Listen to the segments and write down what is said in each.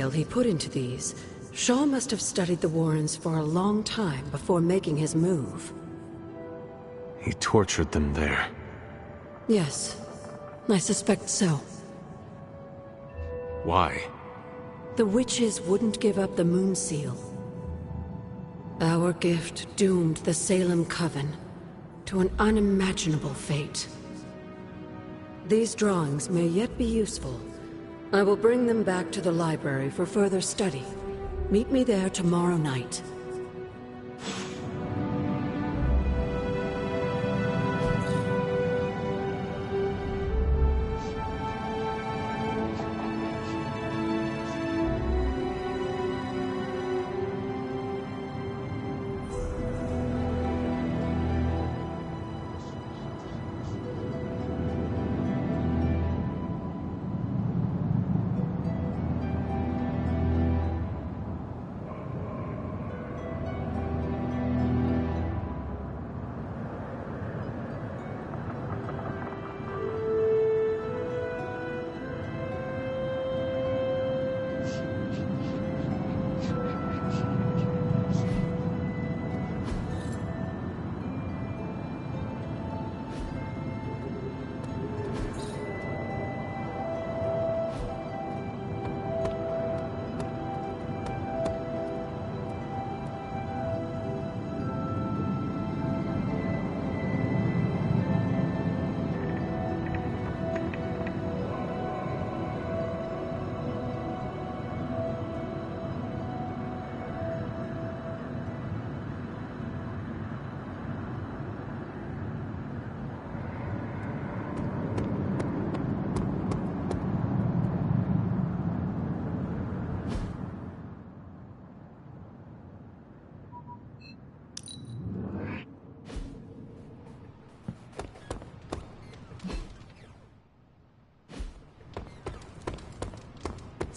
detail he put into these, Shaw must have studied the Warrens for a long time before making his move. He tortured them there. Yes, I suspect so. Why? The witches wouldn't give up the Moon Seal. Our gift doomed the Salem Coven to an unimaginable fate. These drawings may yet be useful. I will bring them back to the library for further study. Meet me there tomorrow night.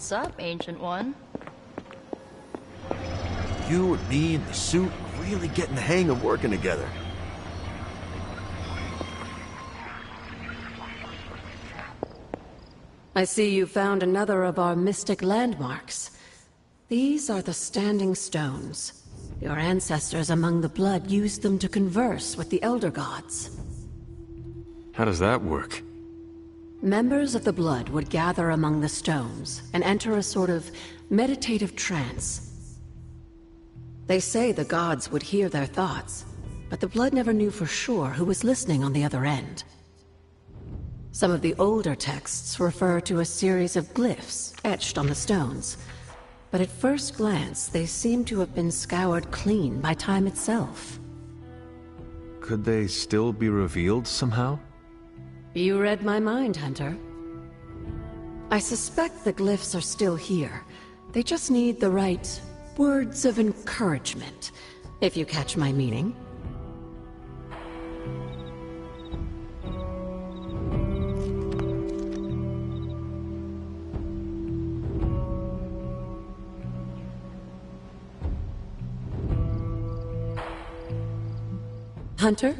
Sup, Ancient One? You and me and the suit are really getting the hang of working together. I see you found another of our mystic landmarks. These are the Standing Stones. Your ancestors among the Blood used them to converse with the Elder Gods. How does that work? Members of the Blood would gather among the stones and enter a sort of meditative trance. They say the gods would hear their thoughts, but the Blood never knew for sure who was listening on the other end. Some of the older texts refer to a series of glyphs etched on the stones, but at first glance they seem to have been scoured clean by time itself. Could they still be revealed somehow? You read my mind, Hunter. I suspect the glyphs are still here. They just need the right words of encouragement, if you catch my meaning. Hunter?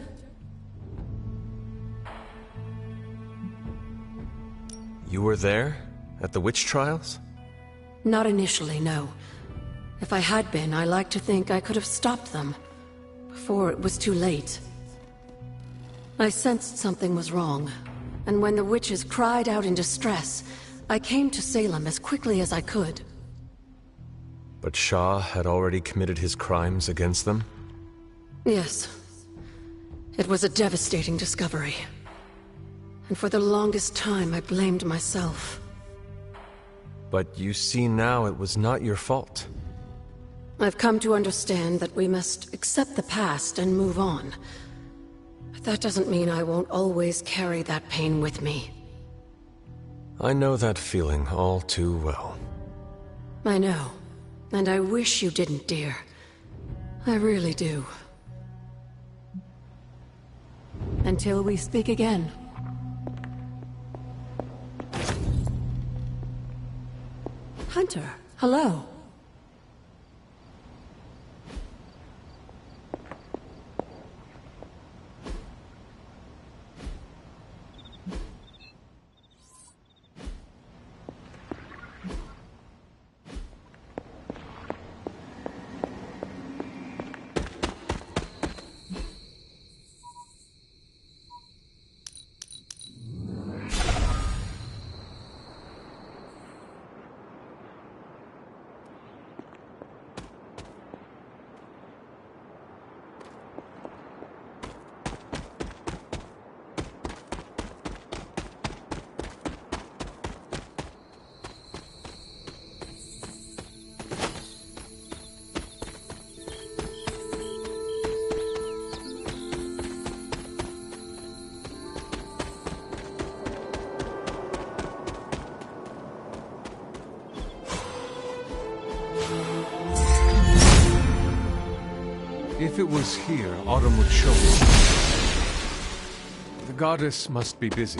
You were there? At the witch trials? Not initially, no. If I had been, I like to think I could have stopped them before it was too late. I sensed something was wrong, and when the witches cried out in distress, I came to Salem as quickly as I could. But Shaw had already committed his crimes against them? Yes. It was a devastating discovery. And for the longest time, I blamed myself. But you see now it was not your fault. I've come to understand that we must accept the past and move on. But that doesn't mean I won't always carry that pain with me. I know that feeling all too well. I know. And I wish you didn't, dear. I really do. Until we speak again. Hunter, hello. If it was here, Autumn would show me. The goddess must be busy.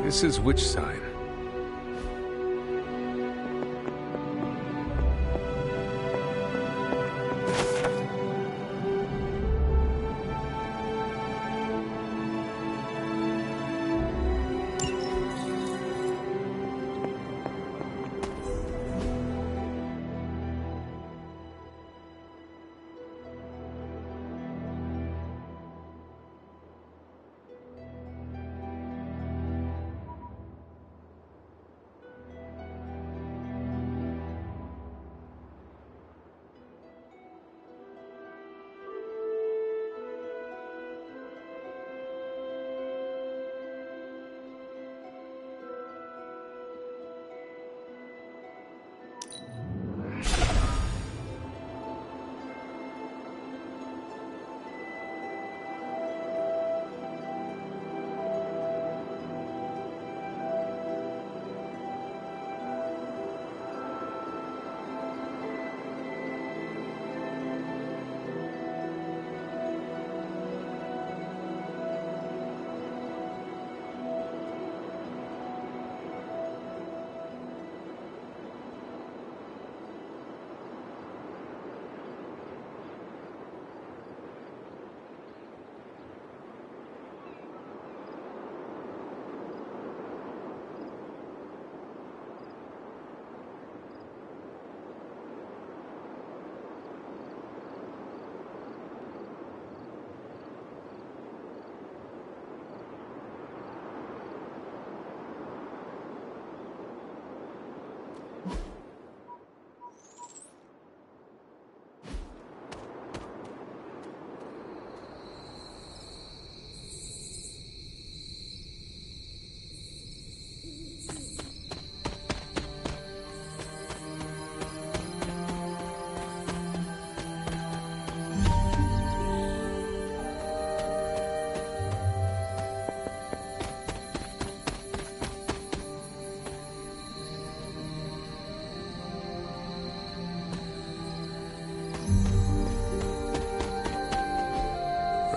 This is which sign?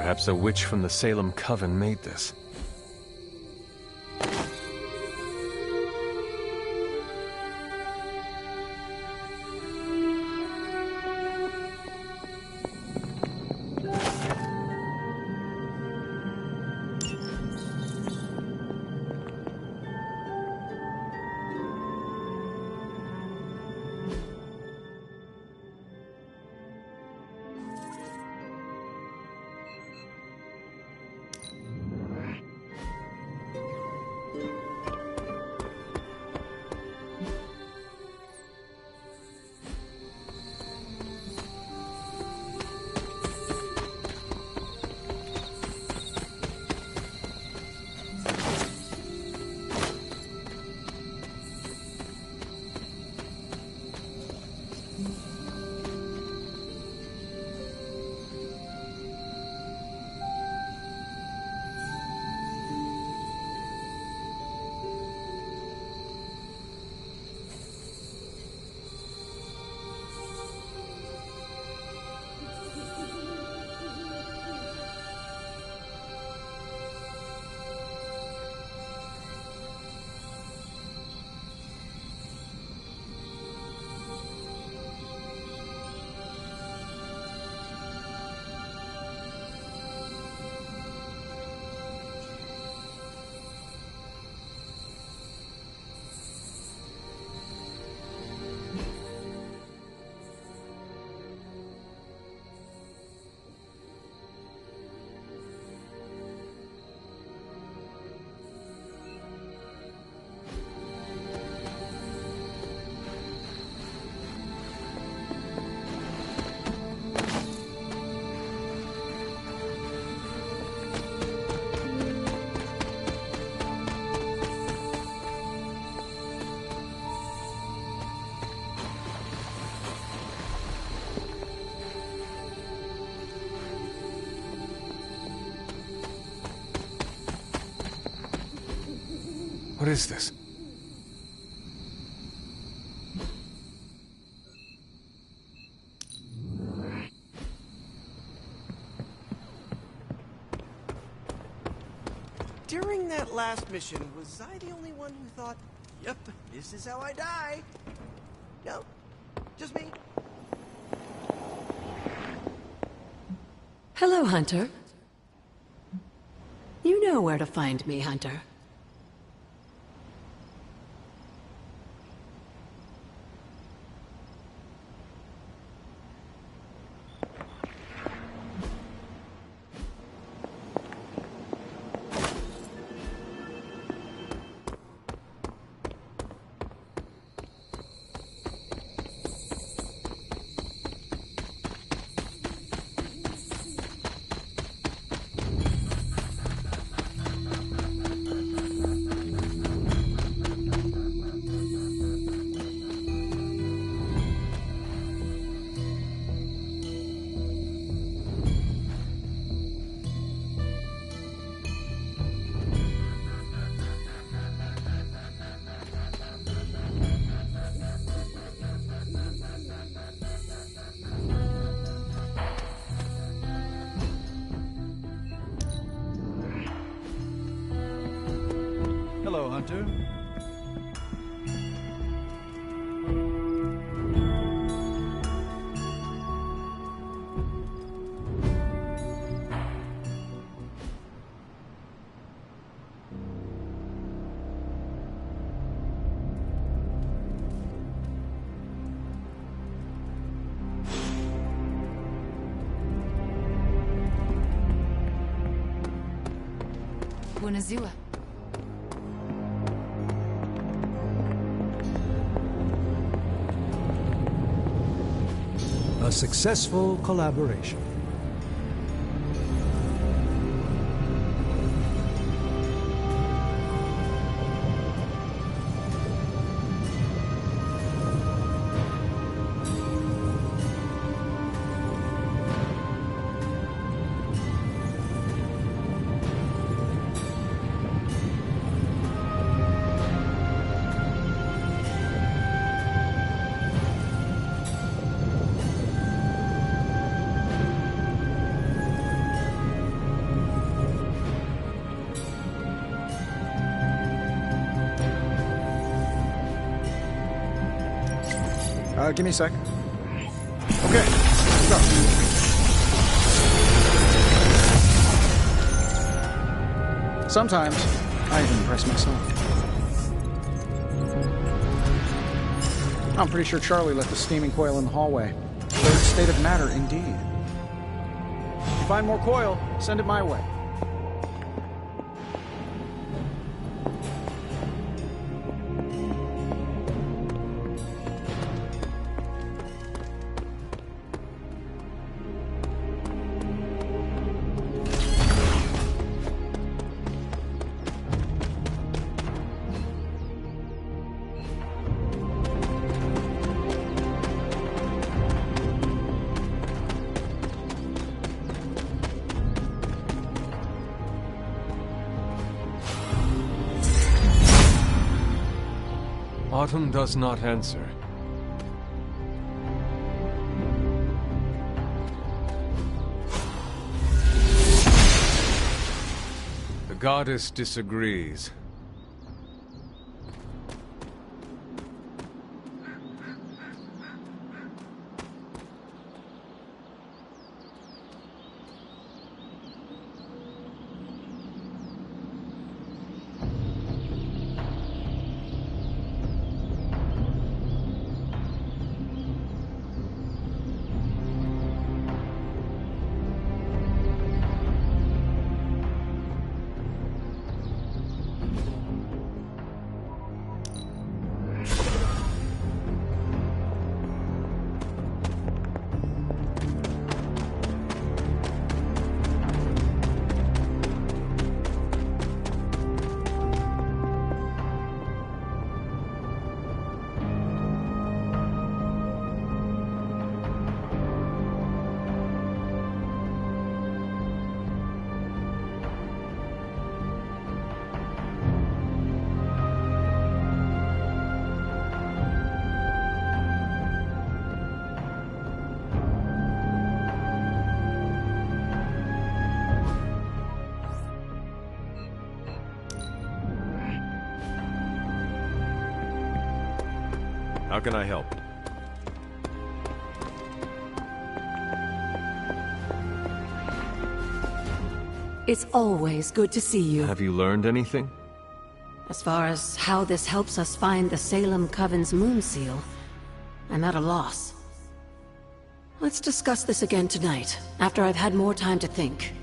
Perhaps a witch from the Salem Coven made this. What is this? During that last mission, was I the only one who thought, yep, this is how I die? No, just me. Hello, Hunter. You know where to find me, Hunter. Hello, Hunter. Bună ziua! A successful collaboration. Give me a sec. Okay, let's go. Sometimes, I even impress myself. I'm pretty sure Charlie left the steaming coil in the hallway. Third state of matter, indeed. If you find more coil, send it my way. Autumn does not answer. The goddess disagrees. How can I help? It's always good to see you. Have you learned anything? As far as how this helps us find the Salem Coven's moon seal, I'm at a loss. Let's discuss this again tonight, after I've had more time to think.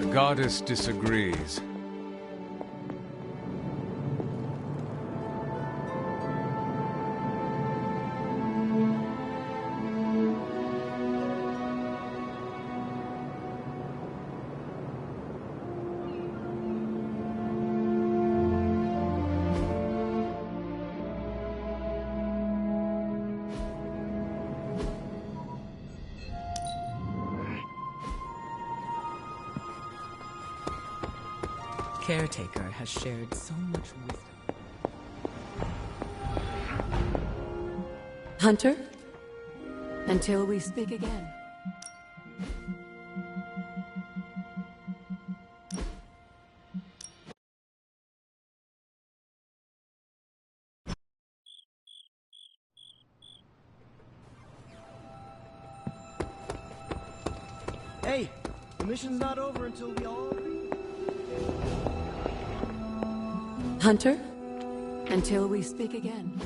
The goddess disagrees. Caretaker has shared so much wisdom. Hunter? Until we speak again. Hey, the mission's not over until we all... Hunter, until we speak again.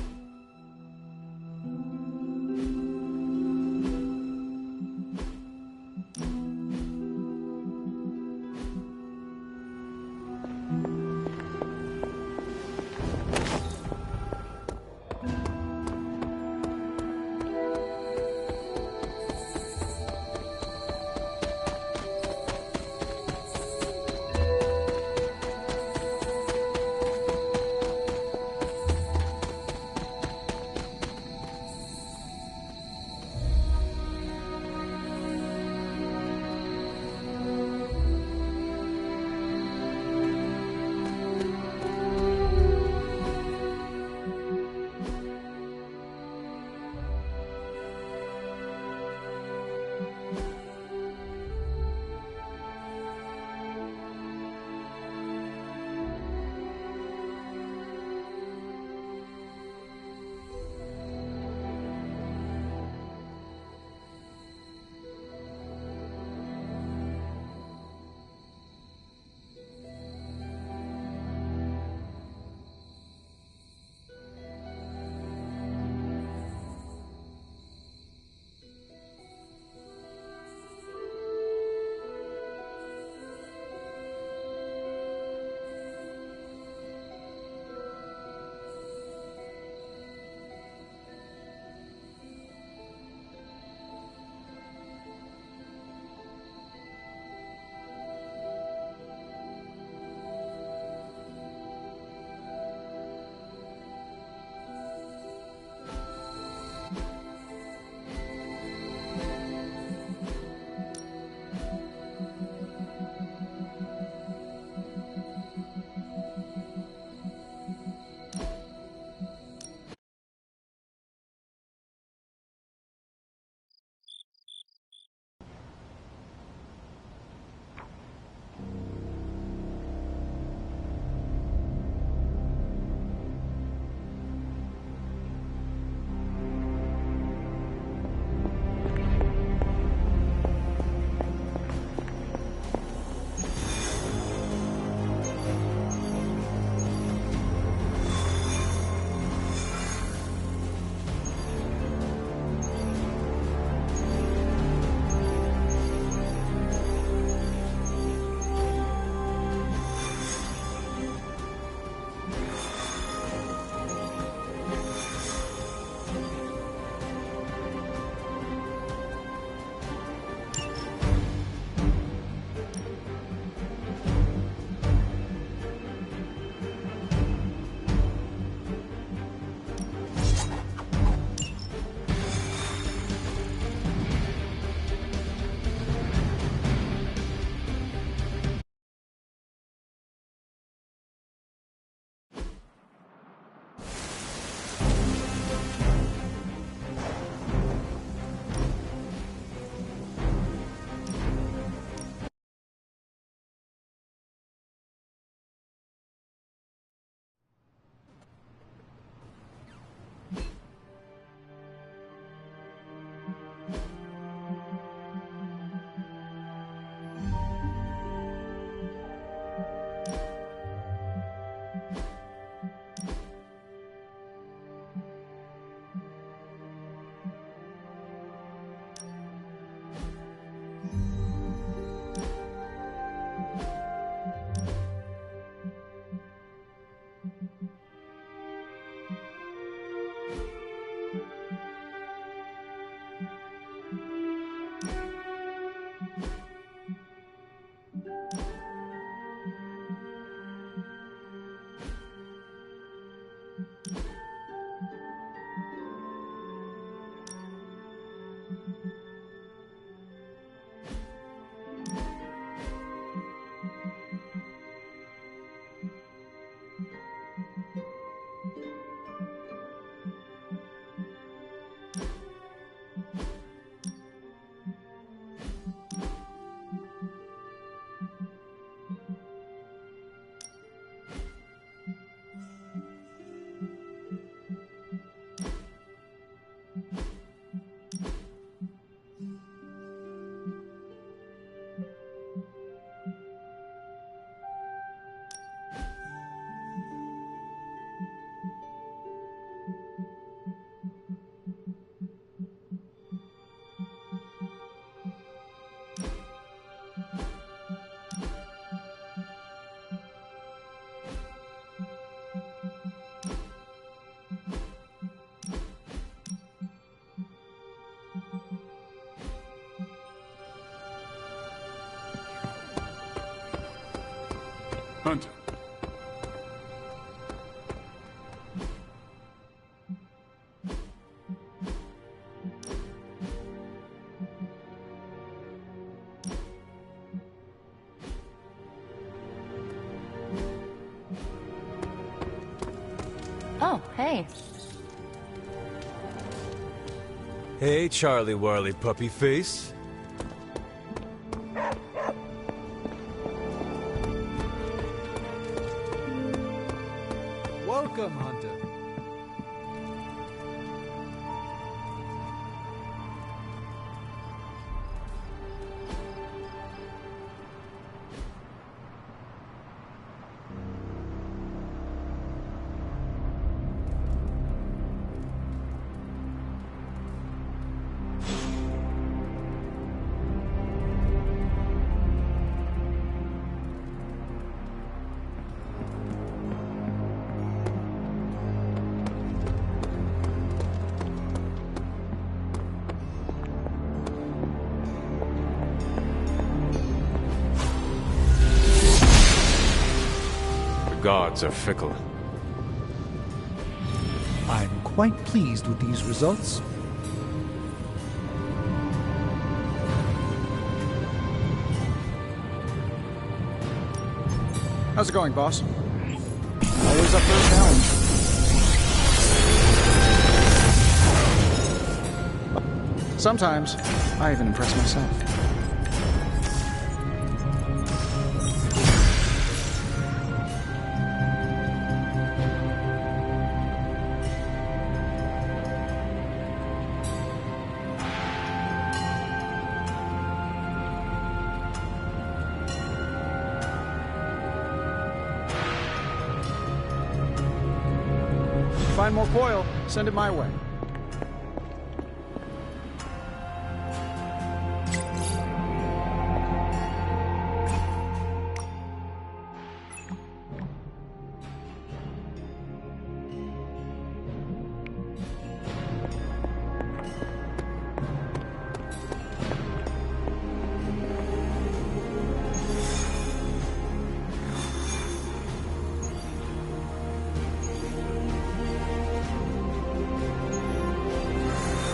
Oh, hey. Hey, Charlie Warley Puppy Face. Welcome, Hunter. The gods are fickle. I'm quite pleased with these results. How's it going, boss? Always up for a challenge. Sometimes, I even impress myself. Find more coil, send it my way.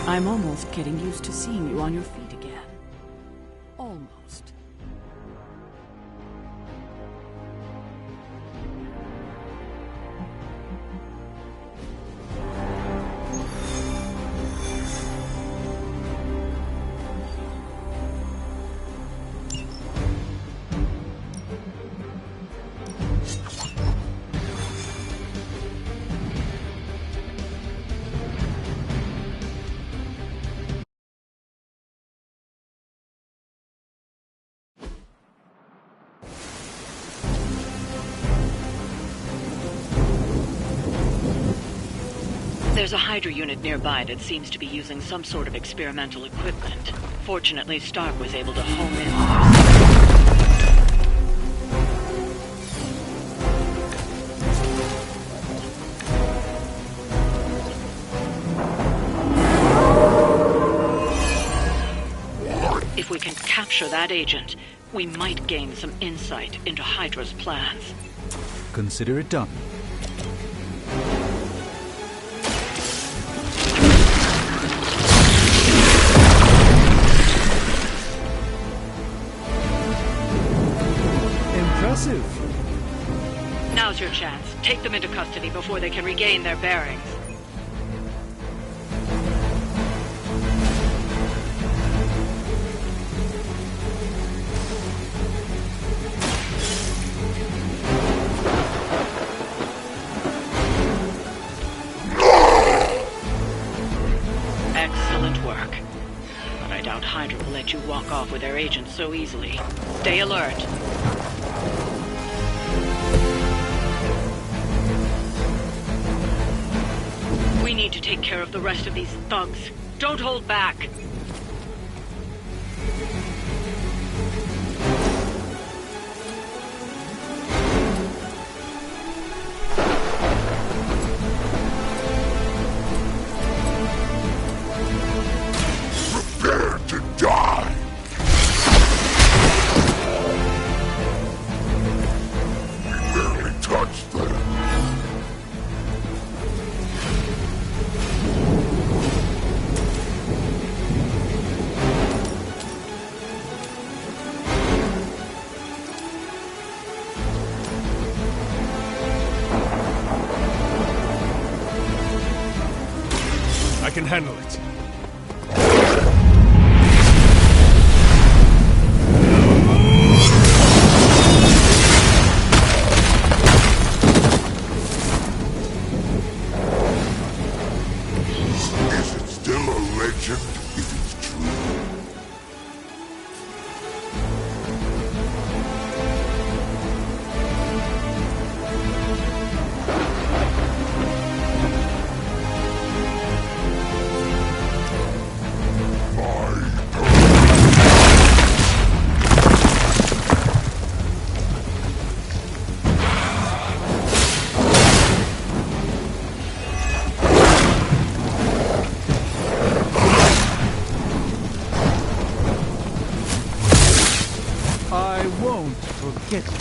I'm almost getting used to seeing you on your feet again. Almost. There's a Hydra unit nearby that seems to be using some sort of experimental equipment. Fortunately, Stark was able to home in on their... If we can capture that agent, we might gain some insight into Hydra's plans. Consider it done. Now's your chance. Take them into custody before they can regain their bearings. Excellent work. But I doubt Hydra will let you walk off with their agents so easily. Stay alert. We need to take care of the rest of these thugs. Don't hold back. Prepare to die! We barely touched them. can handle it. Is it still a legend if it's true? I won't forget that.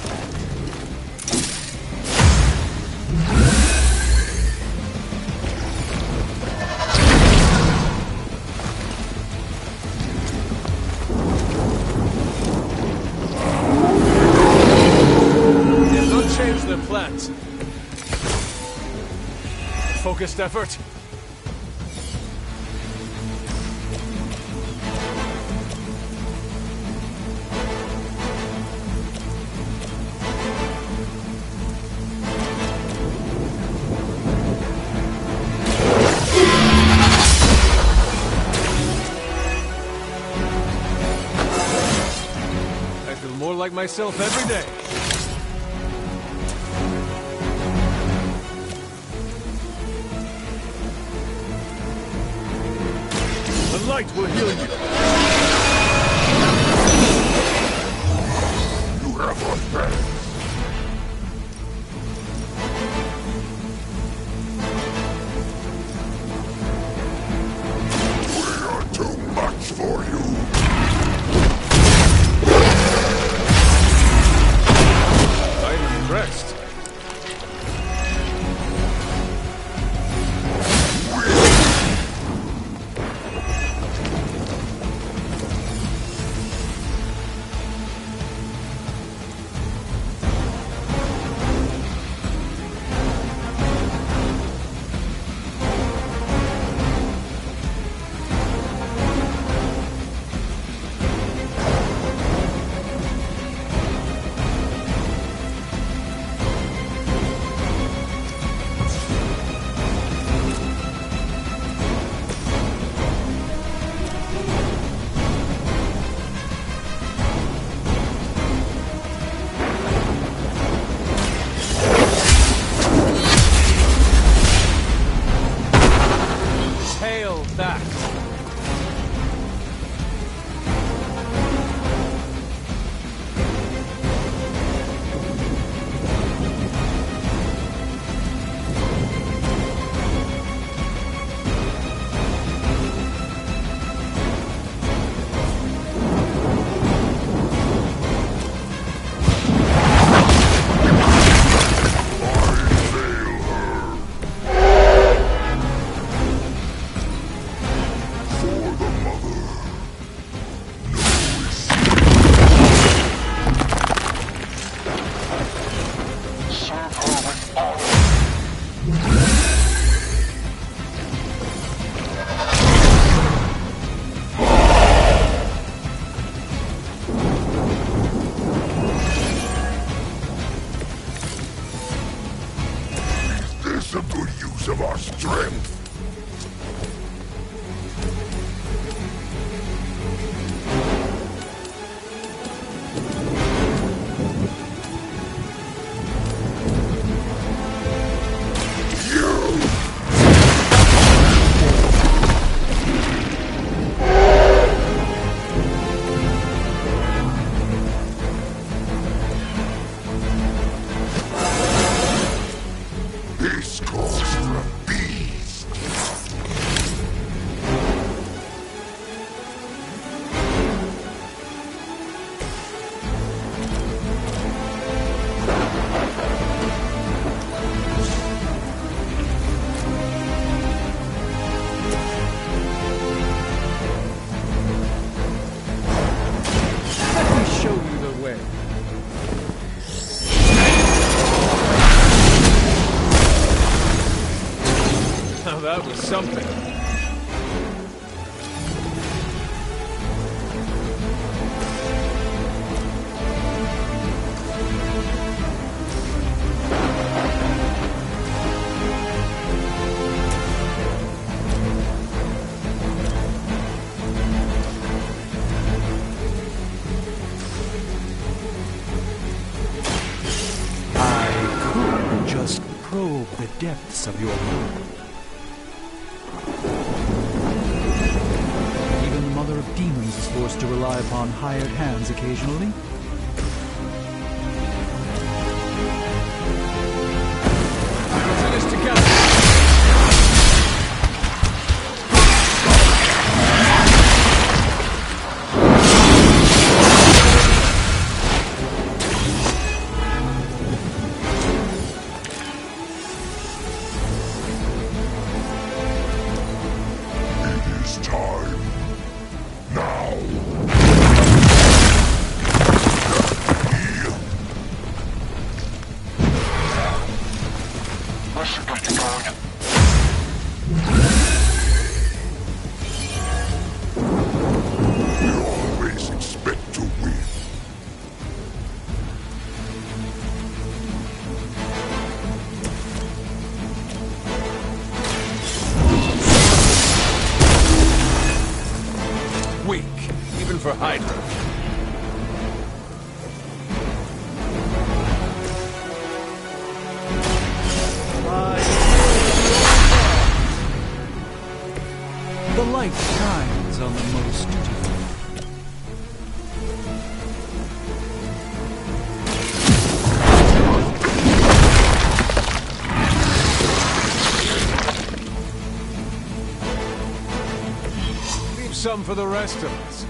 They've not changed their plans. Focused effort. I feel more like myself every day. The light will heal you. You have a bad. We are too much for you. I'm impressed. Hail that. Is this a good use of our strength? This calls for a beast. Let me show you the way. Now that was something. probe the depths of your mind. Even the Mother of Demons is forced to rely upon hired hands occasionally. We're in this together. It is time. Now. You always expect to win. Weak, even for Hydra. The light shines on the most dutiful. Leave some for the rest of us.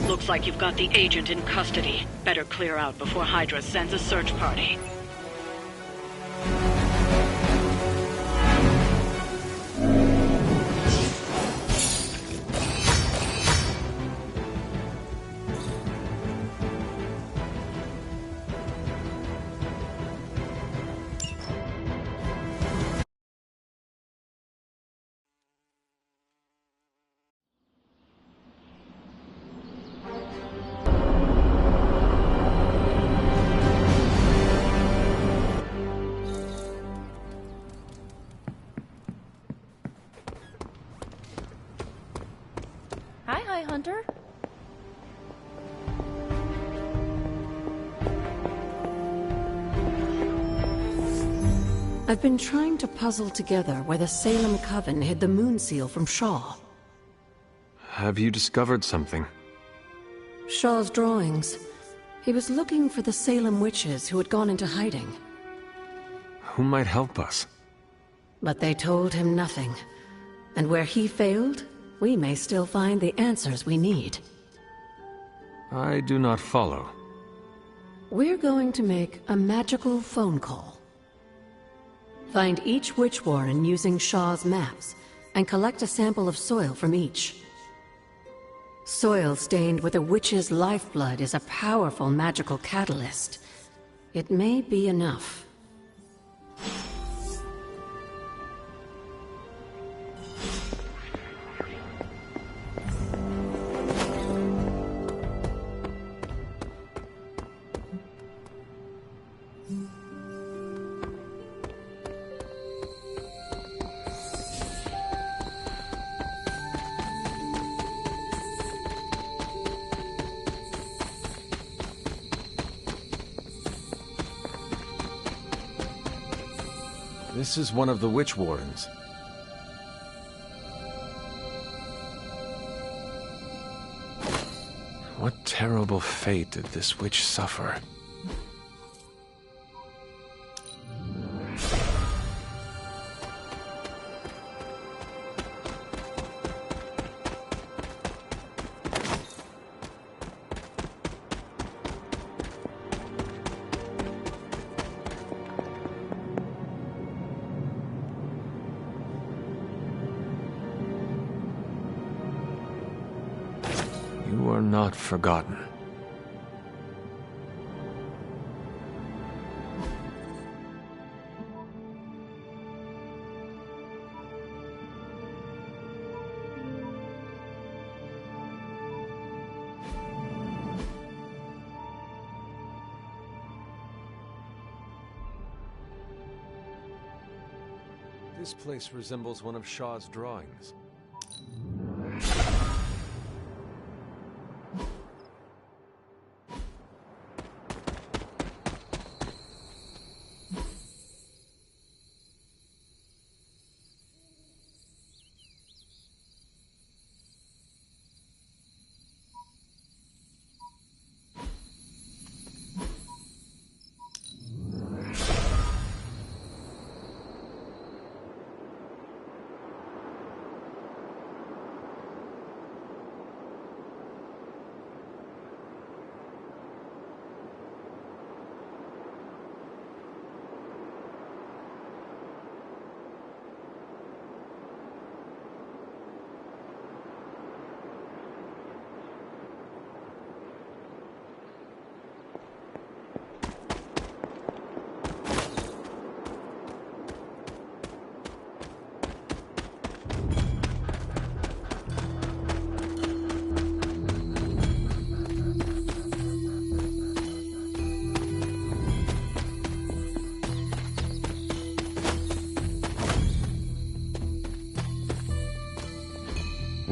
Looks like you've got the agent in custody. Better clear out before Hydra sends a search party. Hi, Hunter. I've been trying to puzzle together where the Salem Coven hid the moon seal from Shaw. Have you discovered something? Shaw's drawings. He was looking for the Salem witches who had gone into hiding. Who might help us? But they told him nothing. And where he failed, we may still find the answers we need. I do not follow. We're going to make a magical phone call. Find each witch warren using Shaw's maps, and collect a sample of soil from each. Soil stained with a witch's lifeblood is a powerful magical catalyst. It may be enough. This is one of the witch warrens. What terrible fate did this witch suffer? You are not forgotten. This place resembles one of Shaw's drawings.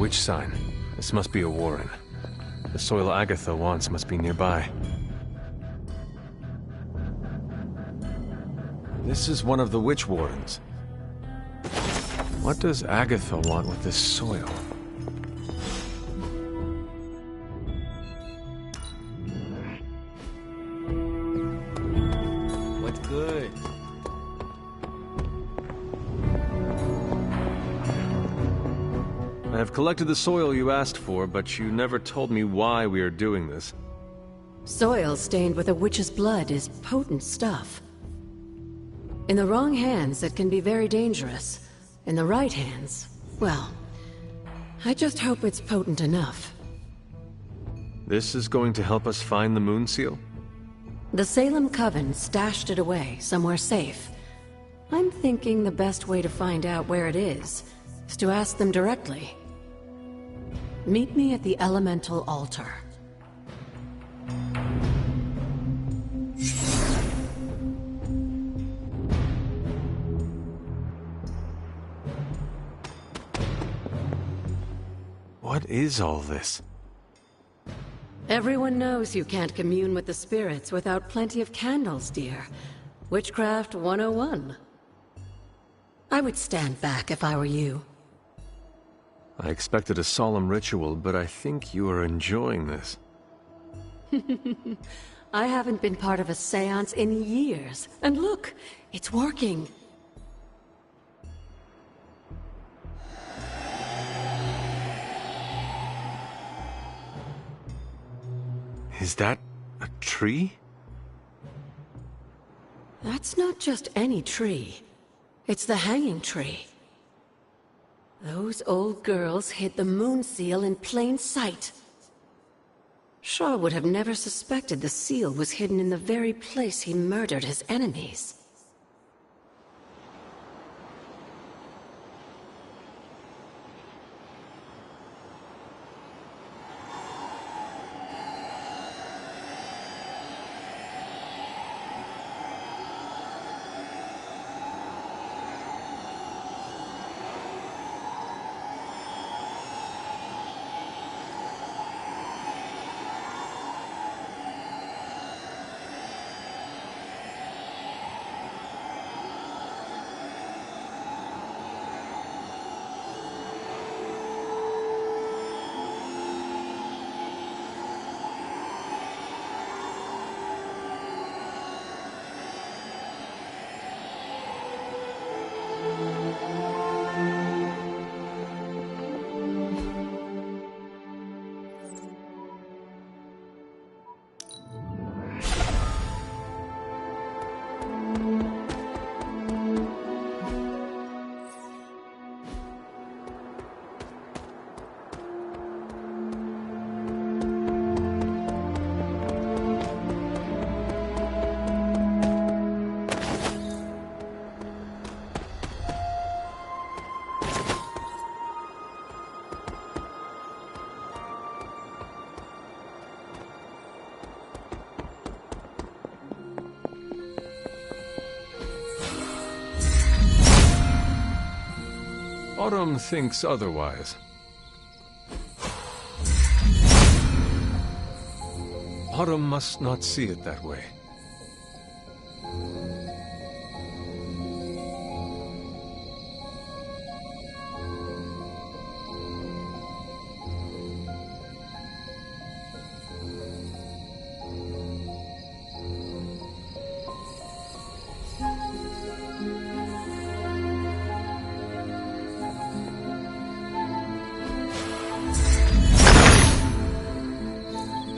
Witch sign. This must be a warren. The soil Agatha wants must be nearby. This is one of the witch wardens. What does Agatha want with this soil? What's good? I have collected the soil you asked for, but you never told me why we are doing this. Soil stained with a witch's blood is potent stuff. In the wrong hands, it can be very dangerous. In the right hands, well, I just hope it's potent enough. This is going to help us find the Moon Seal? The Salem Coven stashed it away, somewhere safe. I'm thinking the best way to find out where it is to ask them directly. Meet me at the Elemental Altar. What is all this? Everyone knows you can't commune with the spirits without plenty of candles, dear. Witchcraft 101. I would stand back if I were you. I expected a solemn ritual, but I think you are enjoying this. I haven't been part of a seance in years. And look, it's working. Is that a tree? That's not just any tree. It's the hanging tree. Those old girls hid the Moon Seal in plain sight. Shaw would have never suspected the seal was hidden in the very place he murdered his enemies. Autumn thinks otherwise. Autumn must not see it that way.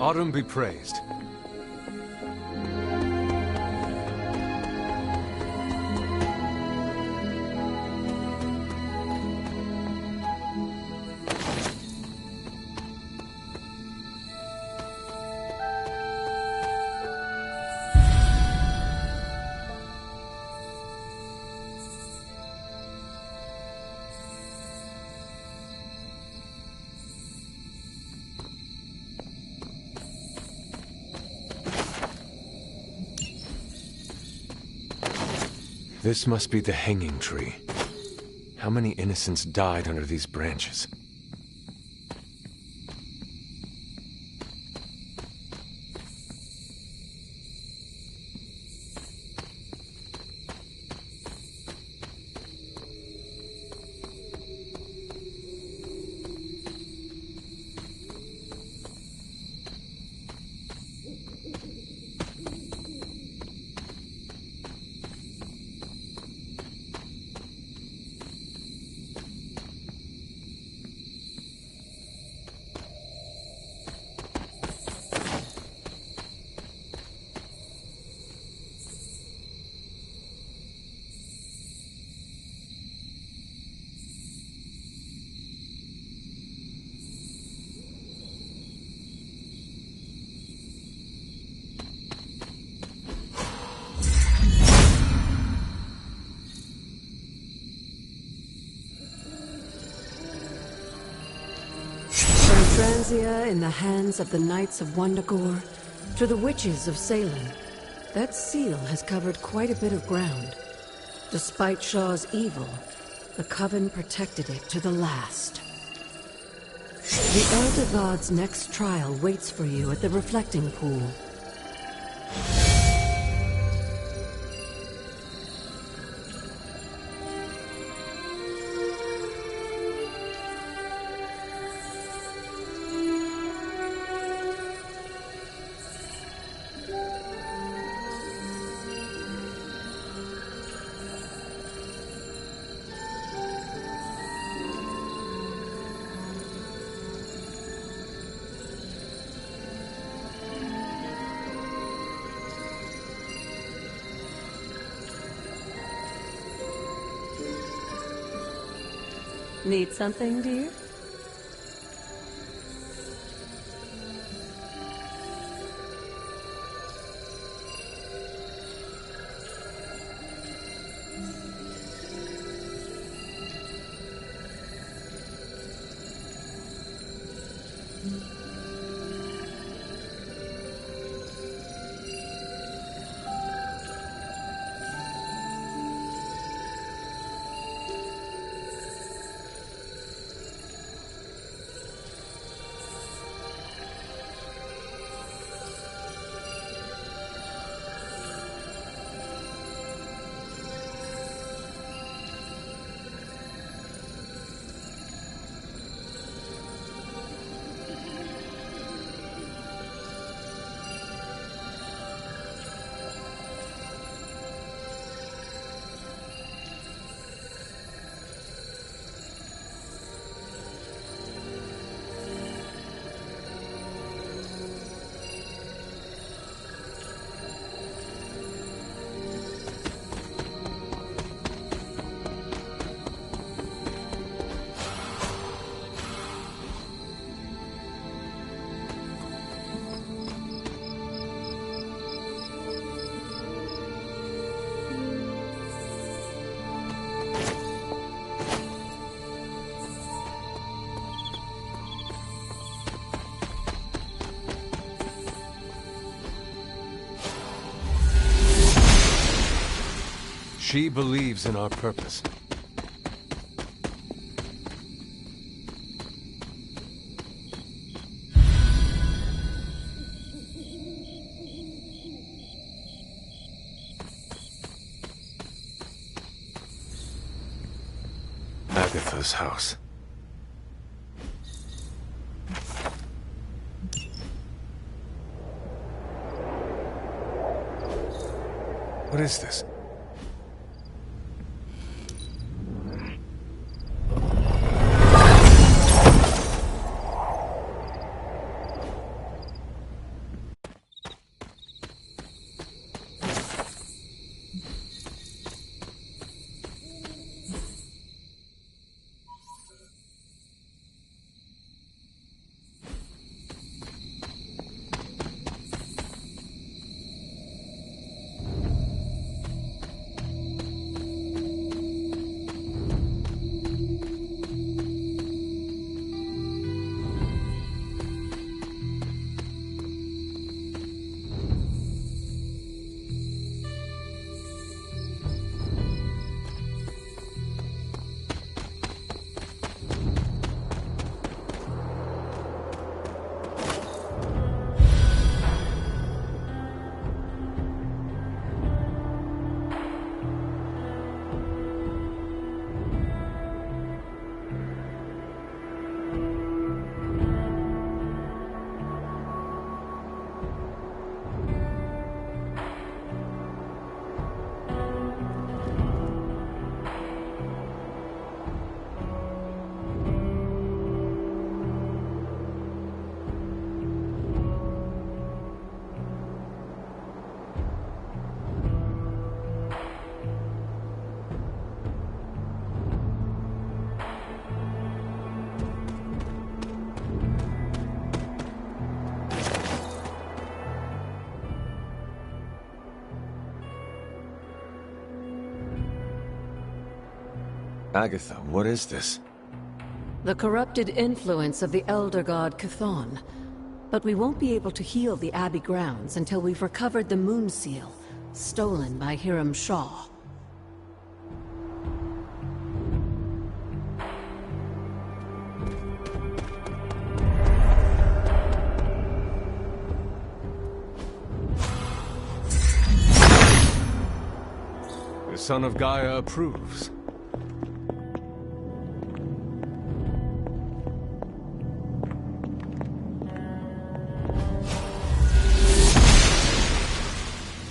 Autumn be praised. This must be the hanging tree. How many innocents died under these branches? Valencia in the hands of the Knights of Wundagore to the Witches of Salem, that seal has covered quite a bit of ground. Despite Shaw's evil, the Coven protected it to the last. The Elder God's next trial waits for you at the Reflecting Pool. Need something, dear? She believes in our purpose. Agatha's house. What is this? Agatha, what is this? The corrupted influence of the Elder God Chthon. But we won't be able to heal the Abbey grounds until we've recovered the Moon Seal, stolen by Hiram Shaw. The son of Gaia approves.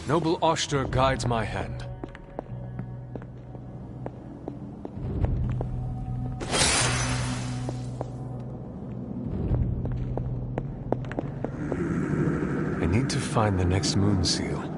Noble Oshter guides my hand. I need to find the next Moon Seal.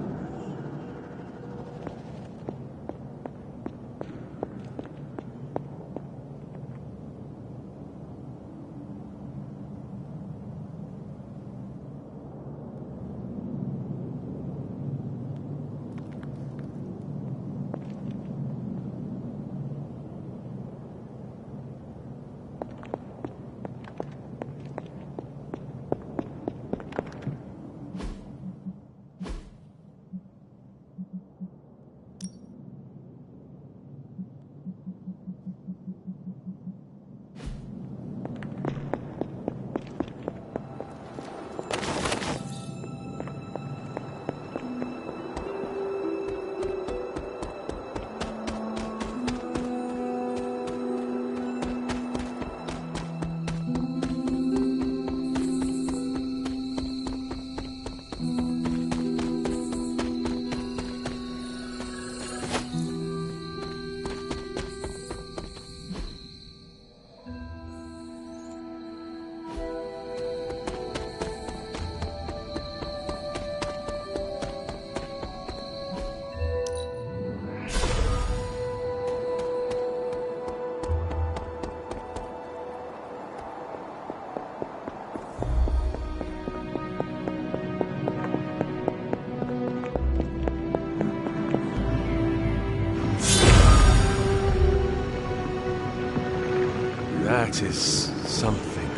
That is something.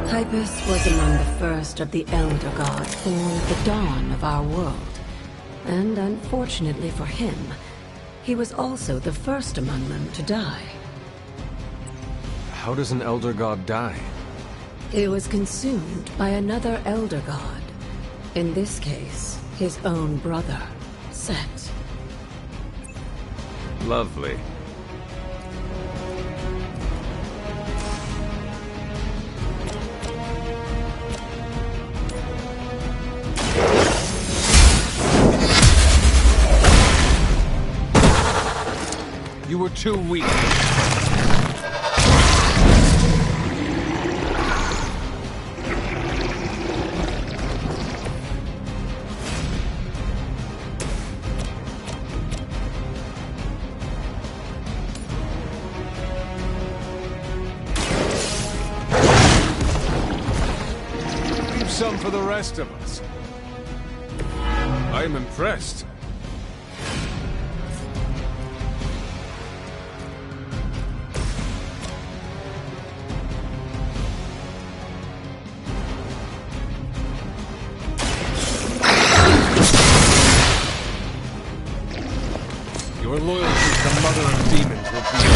Hypus was among the first of the Elder Gods born at the dawn of our world. And unfortunately for him, he was also the first among them to die. How does an Elder God die? He was consumed by another Elder God. In this case, his own brother, Set. Lovely. You were too weak. Leave some for the rest of us. I am impressed. Your loyalty to the Mother of Demons will be...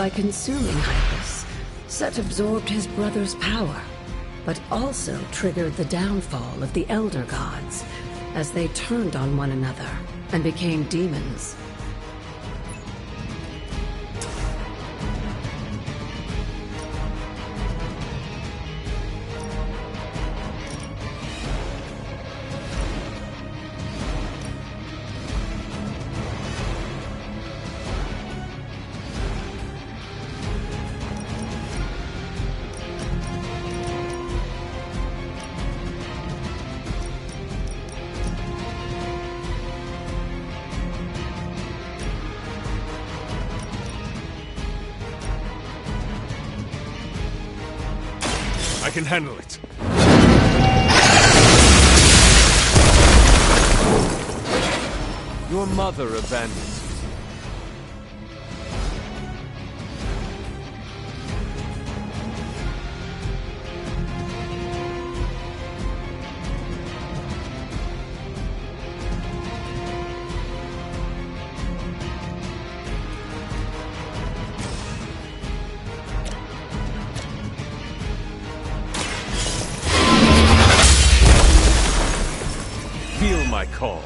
By consuming Hypus, Set absorbed his brother's power, but also triggered the downfall of the Elder Gods as they turned on one another and became demons. I can handle it. Your mother abandoned you. Feel my call.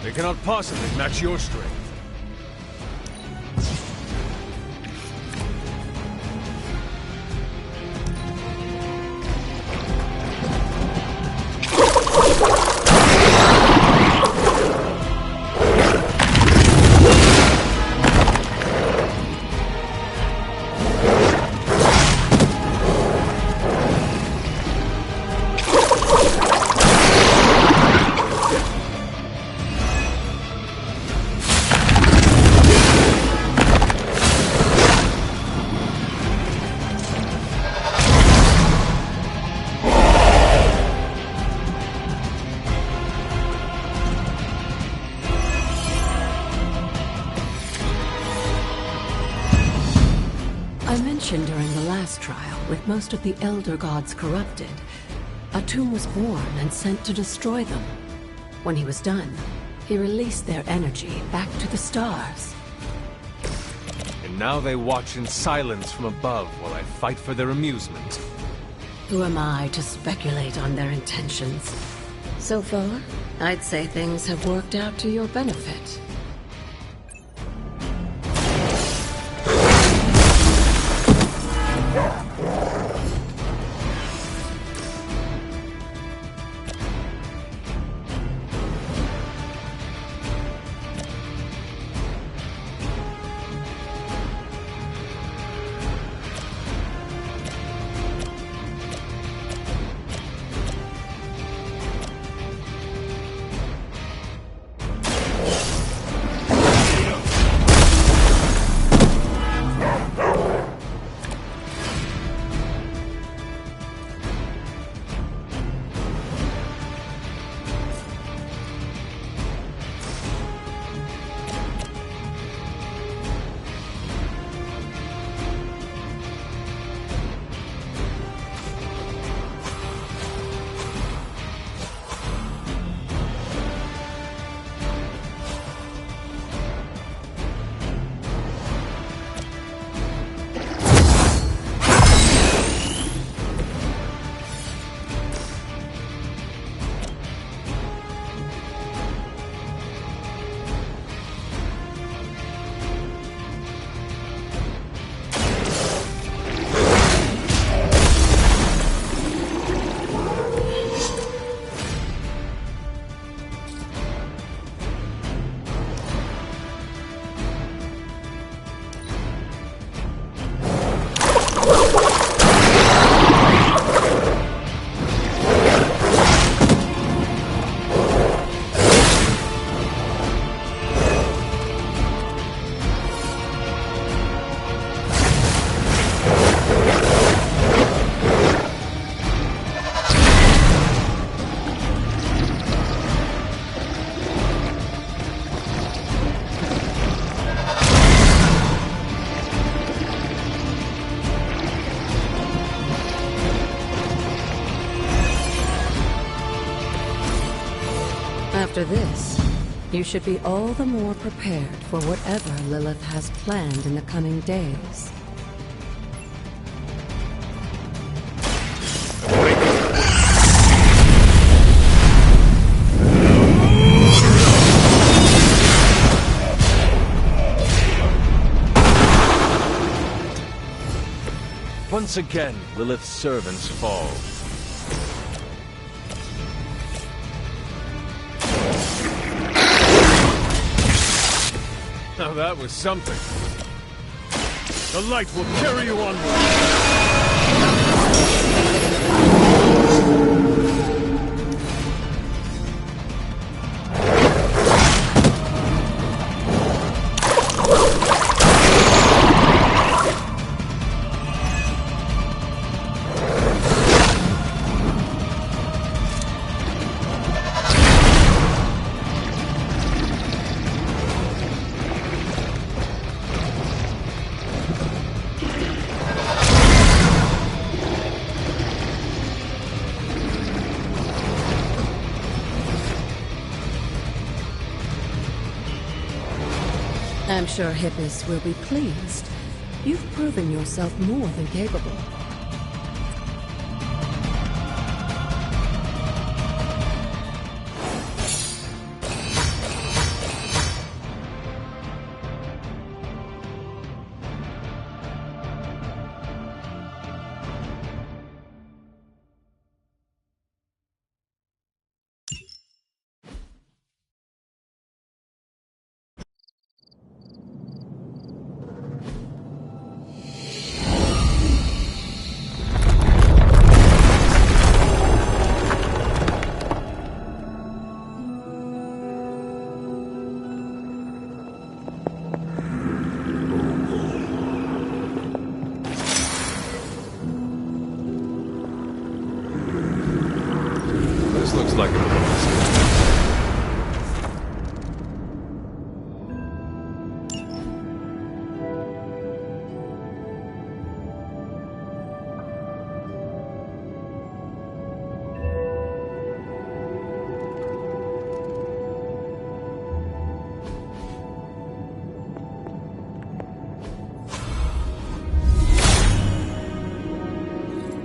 They cannot possibly match your strength. I mentioned during the last trial, with most of the Elder Gods corrupted, Atum was born and sent to destroy them. When he was done, he released their energy back to the stars. And now they watch in silence from above while I fight for their amusement. Who am I to speculate on their intentions? So far, I'd say things have worked out to your benefit. After this, you should be all the more prepared for whatever Lilith has planned in the coming days. Once again, Lilith's servants fall. Now that was something. The light will carry you onward. I'm sure Hippus will be pleased. You've proven yourself more than capable. This looks like a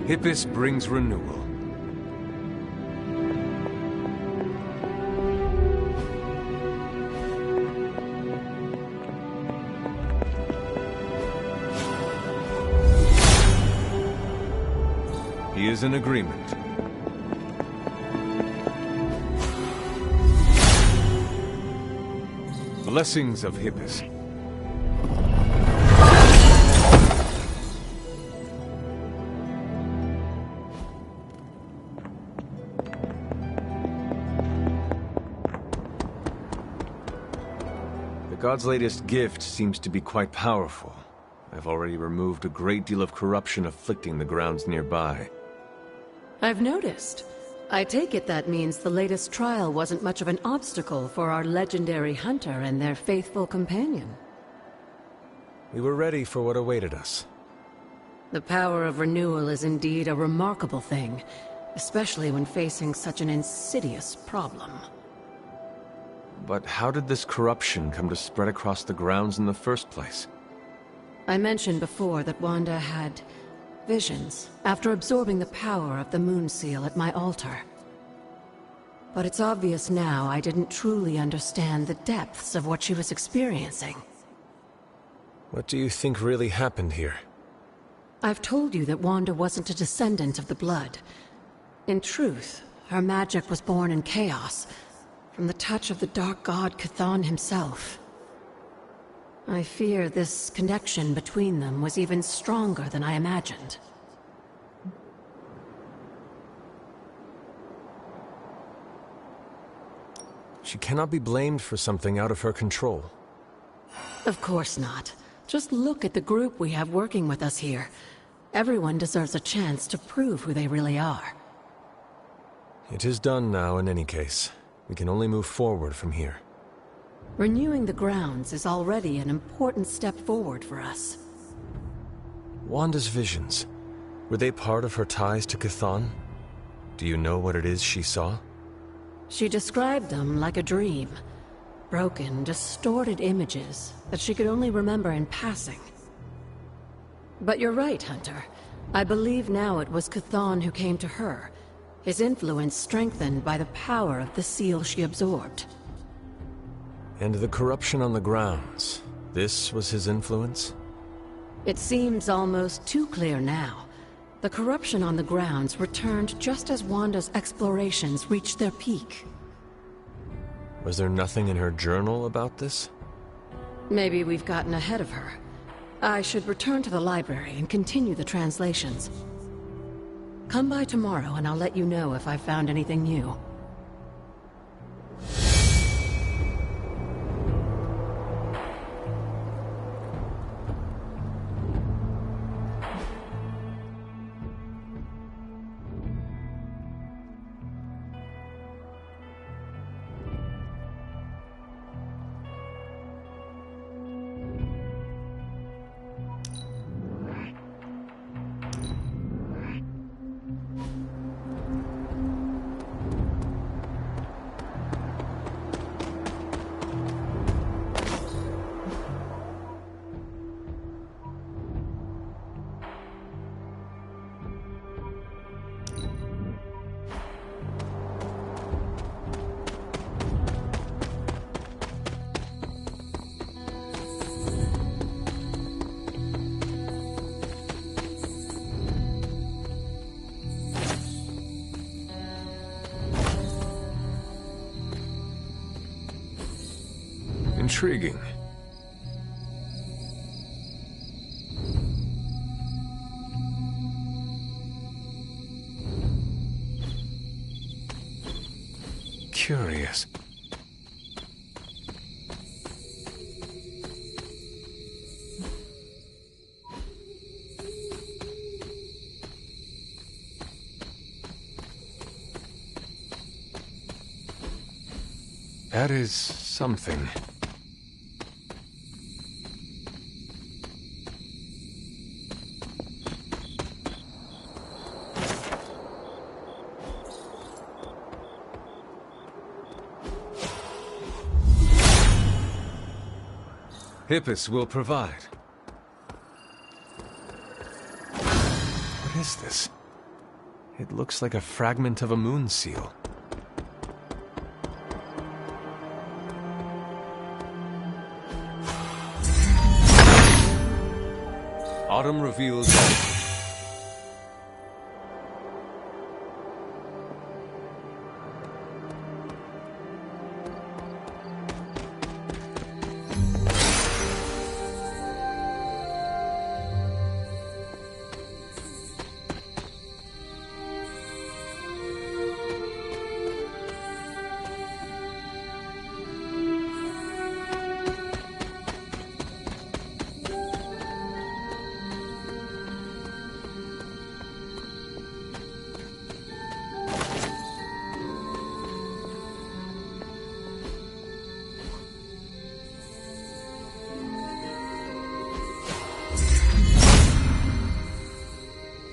Hippus brings renewal. He is in agreement. Blessings of Hippus. The god's latest gift seems to be quite powerful. I've already removed a great deal of corruption afflicting the grounds nearby. I've noticed. I take it that means the latest trial wasn't much of an obstacle for our legendary hunter and their faithful companion. We were ready for what awaited us. The power of renewal is indeed a remarkable thing, especially when facing such an insidious problem. But how did this corruption come to spread across the grounds in the first place? I mentioned before that Wanda had visions after absorbing the power of the Moon Seal at my altar. But it's obvious now I didn't truly understand the depths of what she was experiencing. What do you think really happened here? I've told you that Wanda wasn't a descendant of the Blood. In truth, her magic was born in chaos, from the touch of the Dark God Chthon himself. I fear this connection between them was even stronger than I imagined. She cannot be blamed for something out of her control. Of course not. Just look at the group we have working with us here. Everyone deserves a chance to prove who they really are. It is done now in any case. We can only move forward from here. Renewing the grounds is already an important step forward for us. Wanda's visions, were they part of her ties to Chthon? Do you know what it is she saw? She described them like a dream. Broken, distorted images that she could only remember in passing. But you're right, Hunter. I believe now it was Chthon who came to her, his influence strengthened by the power of the seal she absorbed. And the corruption on the grounds, this was his influence? It seems almost too clear now. The corruption on the grounds returned just as Wanda's explorations reached their peak. Was there nothing in her journal about this? Maybe we've gotten ahead of her. I should return to the library and continue the translations. Come by tomorrow and I'll let you know if I've found anything new. Intriguing. Curious. That is something. Hippus will provide. What is this? It looks like a fragment of a moon seal. Autumn reveals all.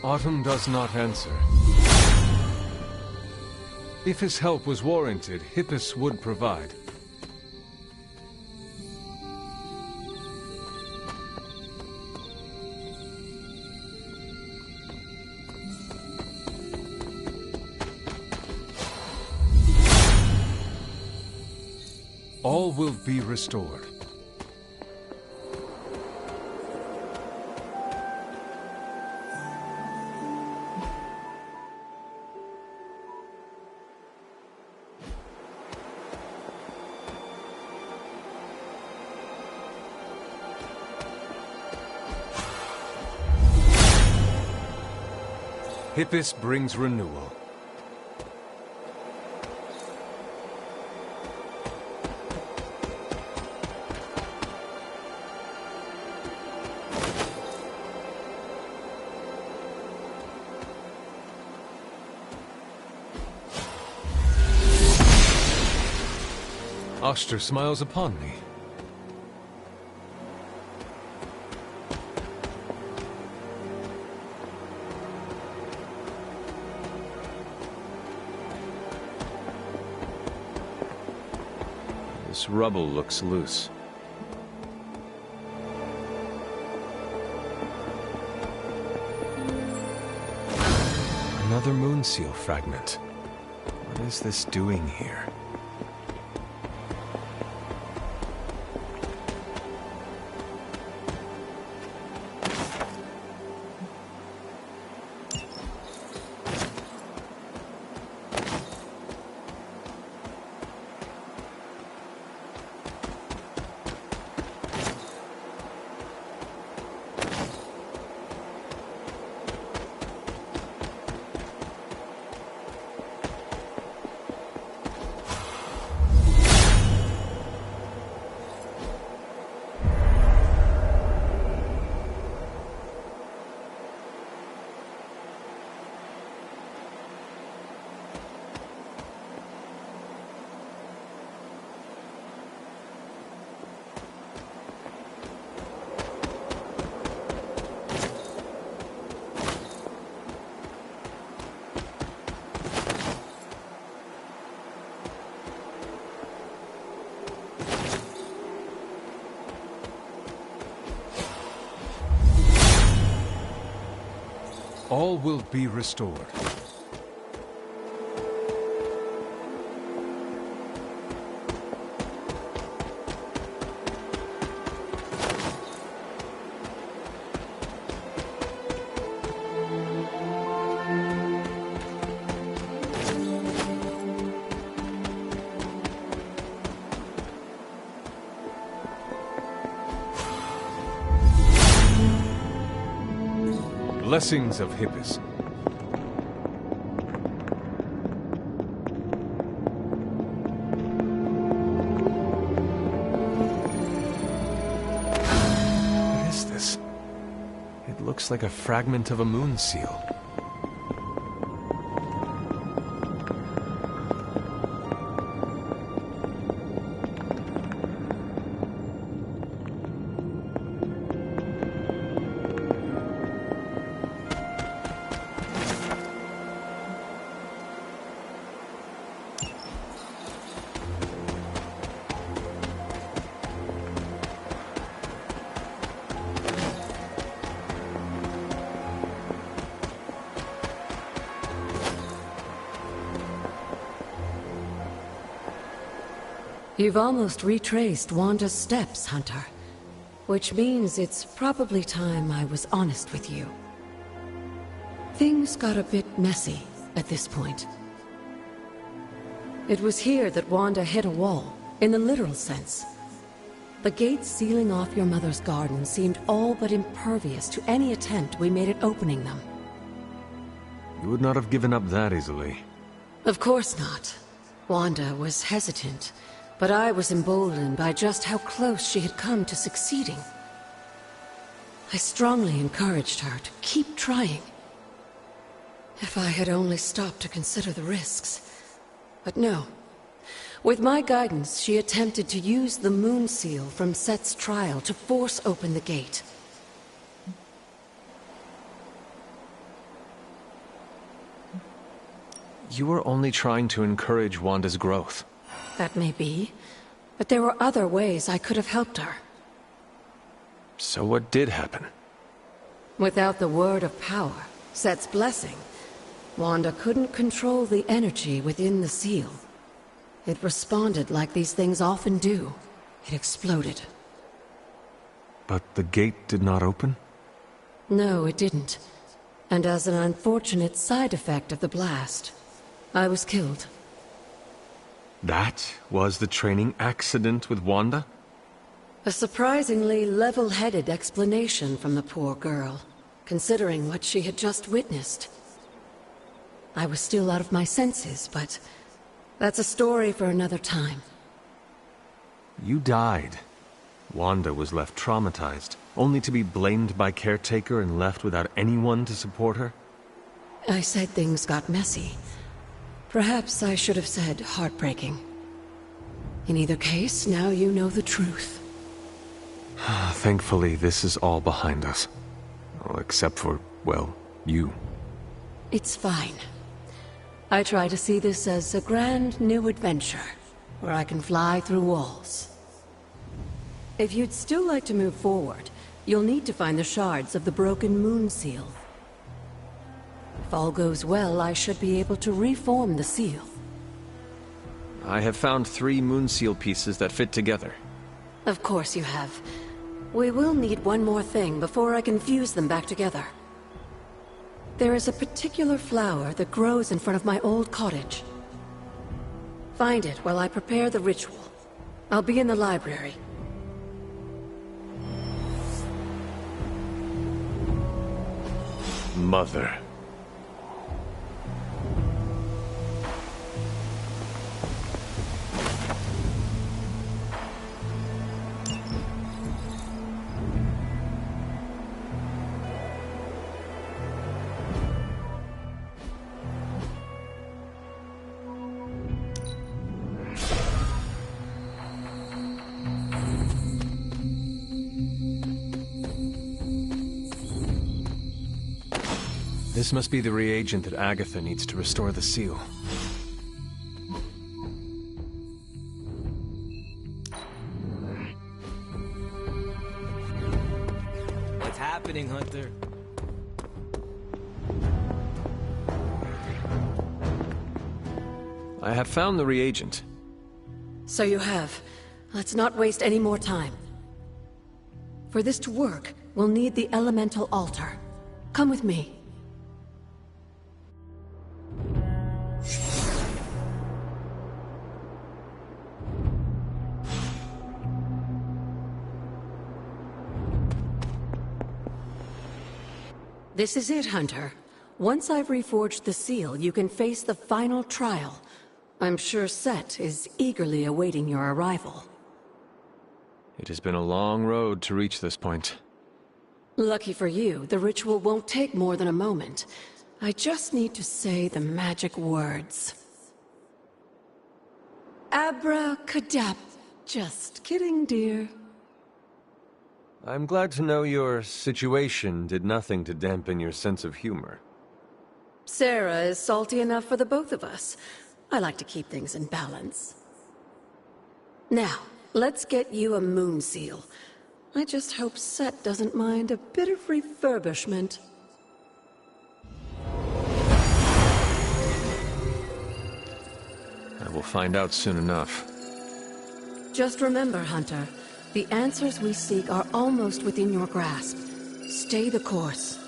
Autumn does not answer. If his help was warranted, Hippus would provide. All will be restored. Hippus brings renewal. Oster smiles upon me. This rubble looks loose. Another moon seal fragment. What is this doing here? All will be restored. Blessings of Hippus. What is this? It looks like a fragment of a moon seal. You've almost retraced Wanda's steps, Hunter. Which means it's probably time I was honest with you. Things got a bit messy at this point. It was here that Wanda hit a wall, in the literal sense. The gates sealing off your mother's garden seemed all but impervious to any attempt we made at opening them. You would not have given up that easily. Of course not. Wanda was hesitant, but I was emboldened by just how close she had come to succeeding. I strongly encouraged her to keep trying. If I had only stopped to consider the risks. But no. With my guidance, she attempted to use the moon seal from Set's trial to force open the gate. You were only trying to encourage Wanda's growth. That may be, but there were other ways I could have helped her. So what did happen? Without the word of power, Set's blessing, Wanda couldn't control the energy within the seal. It responded like these things often do. It exploded. But the gate did not open? No, it didn't. And as an unfortunate side effect of the blast, I was killed. That was the training accident with Wanda? A surprisingly level-headed explanation from the poor girl, considering what she had just witnessed. I was still out of my senses, but that's a story for another time. You died. Wanda was left traumatized, only to be blamed by Caretaker and left without anyone to support her? I said things got messy. Perhaps I should have said heartbreaking. In either case, now you know the truth. Thankfully, this is all behind us. Well, except for, well, you. It's fine. I try to see this as a grand new adventure. where I can fly through walls. If you'd still like to move forward, you'll need to find the shards of the broken moon seal. If all goes well, I should be able to reform the seal. I have found 3 moon seal pieces that fit together. Of course you have. We will need one more thing before I can fuse them back together. There is a particular flower that grows in front of my old cottage. Find it while I prepare the ritual. I'll be in the library. Mother. This must be the reagent that Agatha needs to restore the seal. What's happening, Hunter? I have found the reagent. So you have. Let's not waste any more time. For this to work, we'll need the elemental altar. Come with me. This is it, Hunter. Once I've reforged the seal, you can face the final trial. I'm sure Set is eagerly awaiting your arrival. It has been a long road to reach this point. Lucky for you, the ritual won't take more than a moment. I just need to say the magic words. Abracadabra. Just kidding, dear. I'm glad to know your situation did nothing to dampen your sense of humor. Sarah is salty enough for the both of us. I like to keep things in balance. Now, let's get you a moon seal. I just hope Set doesn't mind a bit of refurbishment. I will find out soon enough. Just remember, Hunter, the answers we seek are almost within your grasp. Stay the course.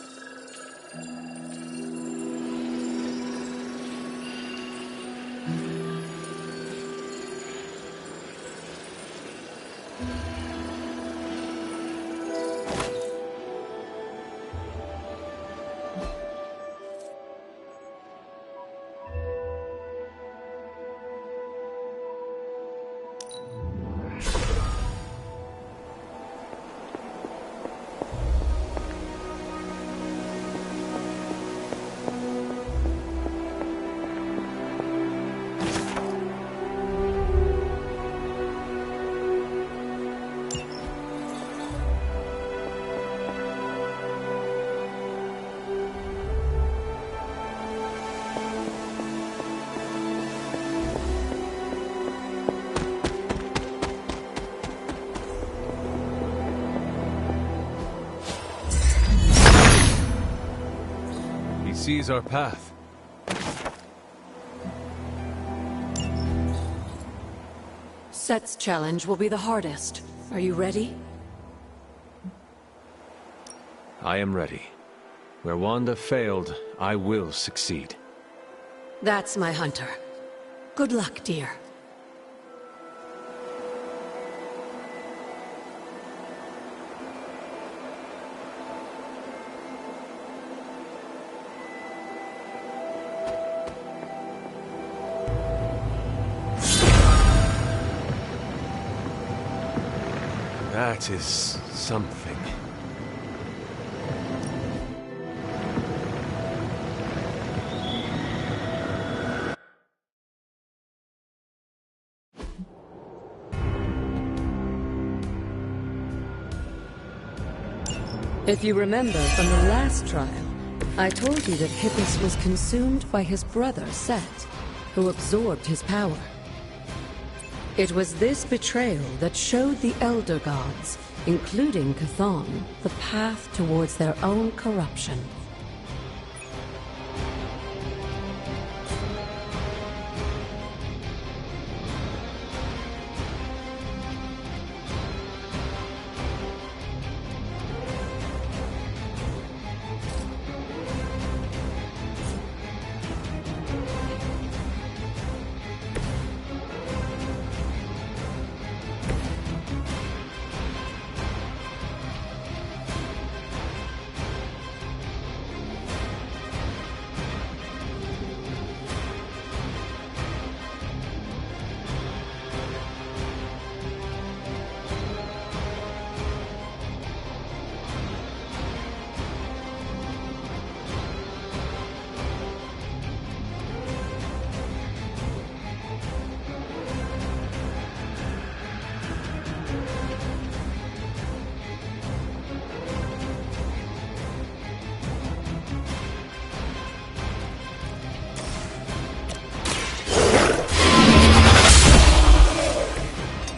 Sees our path. Set's challenge will be the hardest. Are you ready? I am ready. Where Wanda failed, I will succeed. That's my Hunter. Good luck, dear. That is something. If you remember from the last trial, I told you that Hippus was consumed by his brother, Set, who absorbed his power. It was this betrayal that showed the Elder Gods, including Chthon, the path towards their own corruption.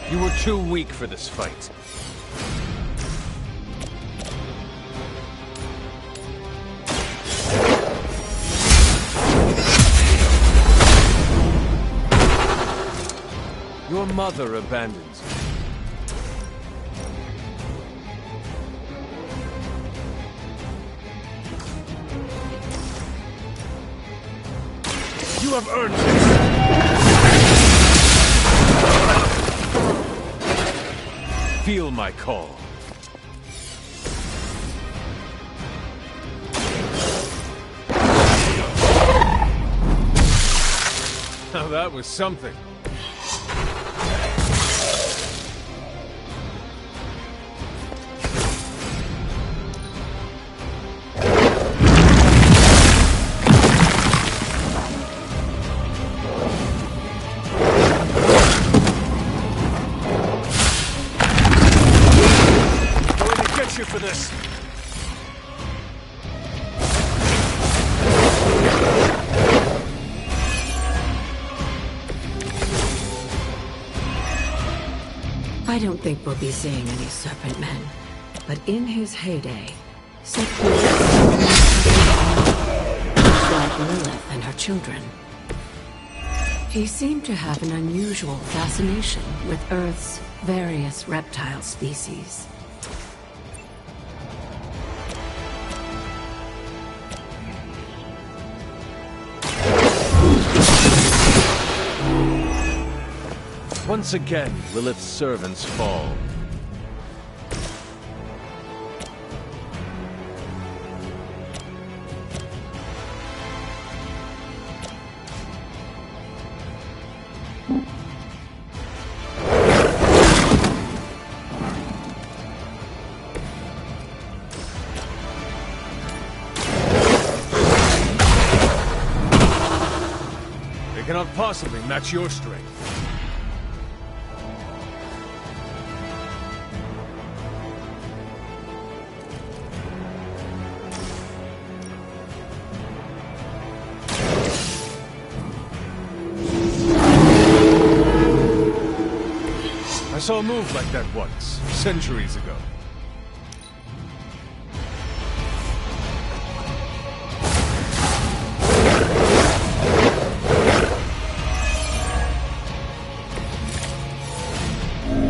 You were too weak for this fight. Your mother abandons you. You have earned this! Feel my call. Now that was something. For this. I don't think we'll be seeing any Serpent Men, but in his heyday, Set like Lilith and her children. He seemed to have an unusual fascination with Earth's various reptile species. Once again, Lilith's servants fall. They cannot possibly match your strength. I saw a move like that once, centuries ago.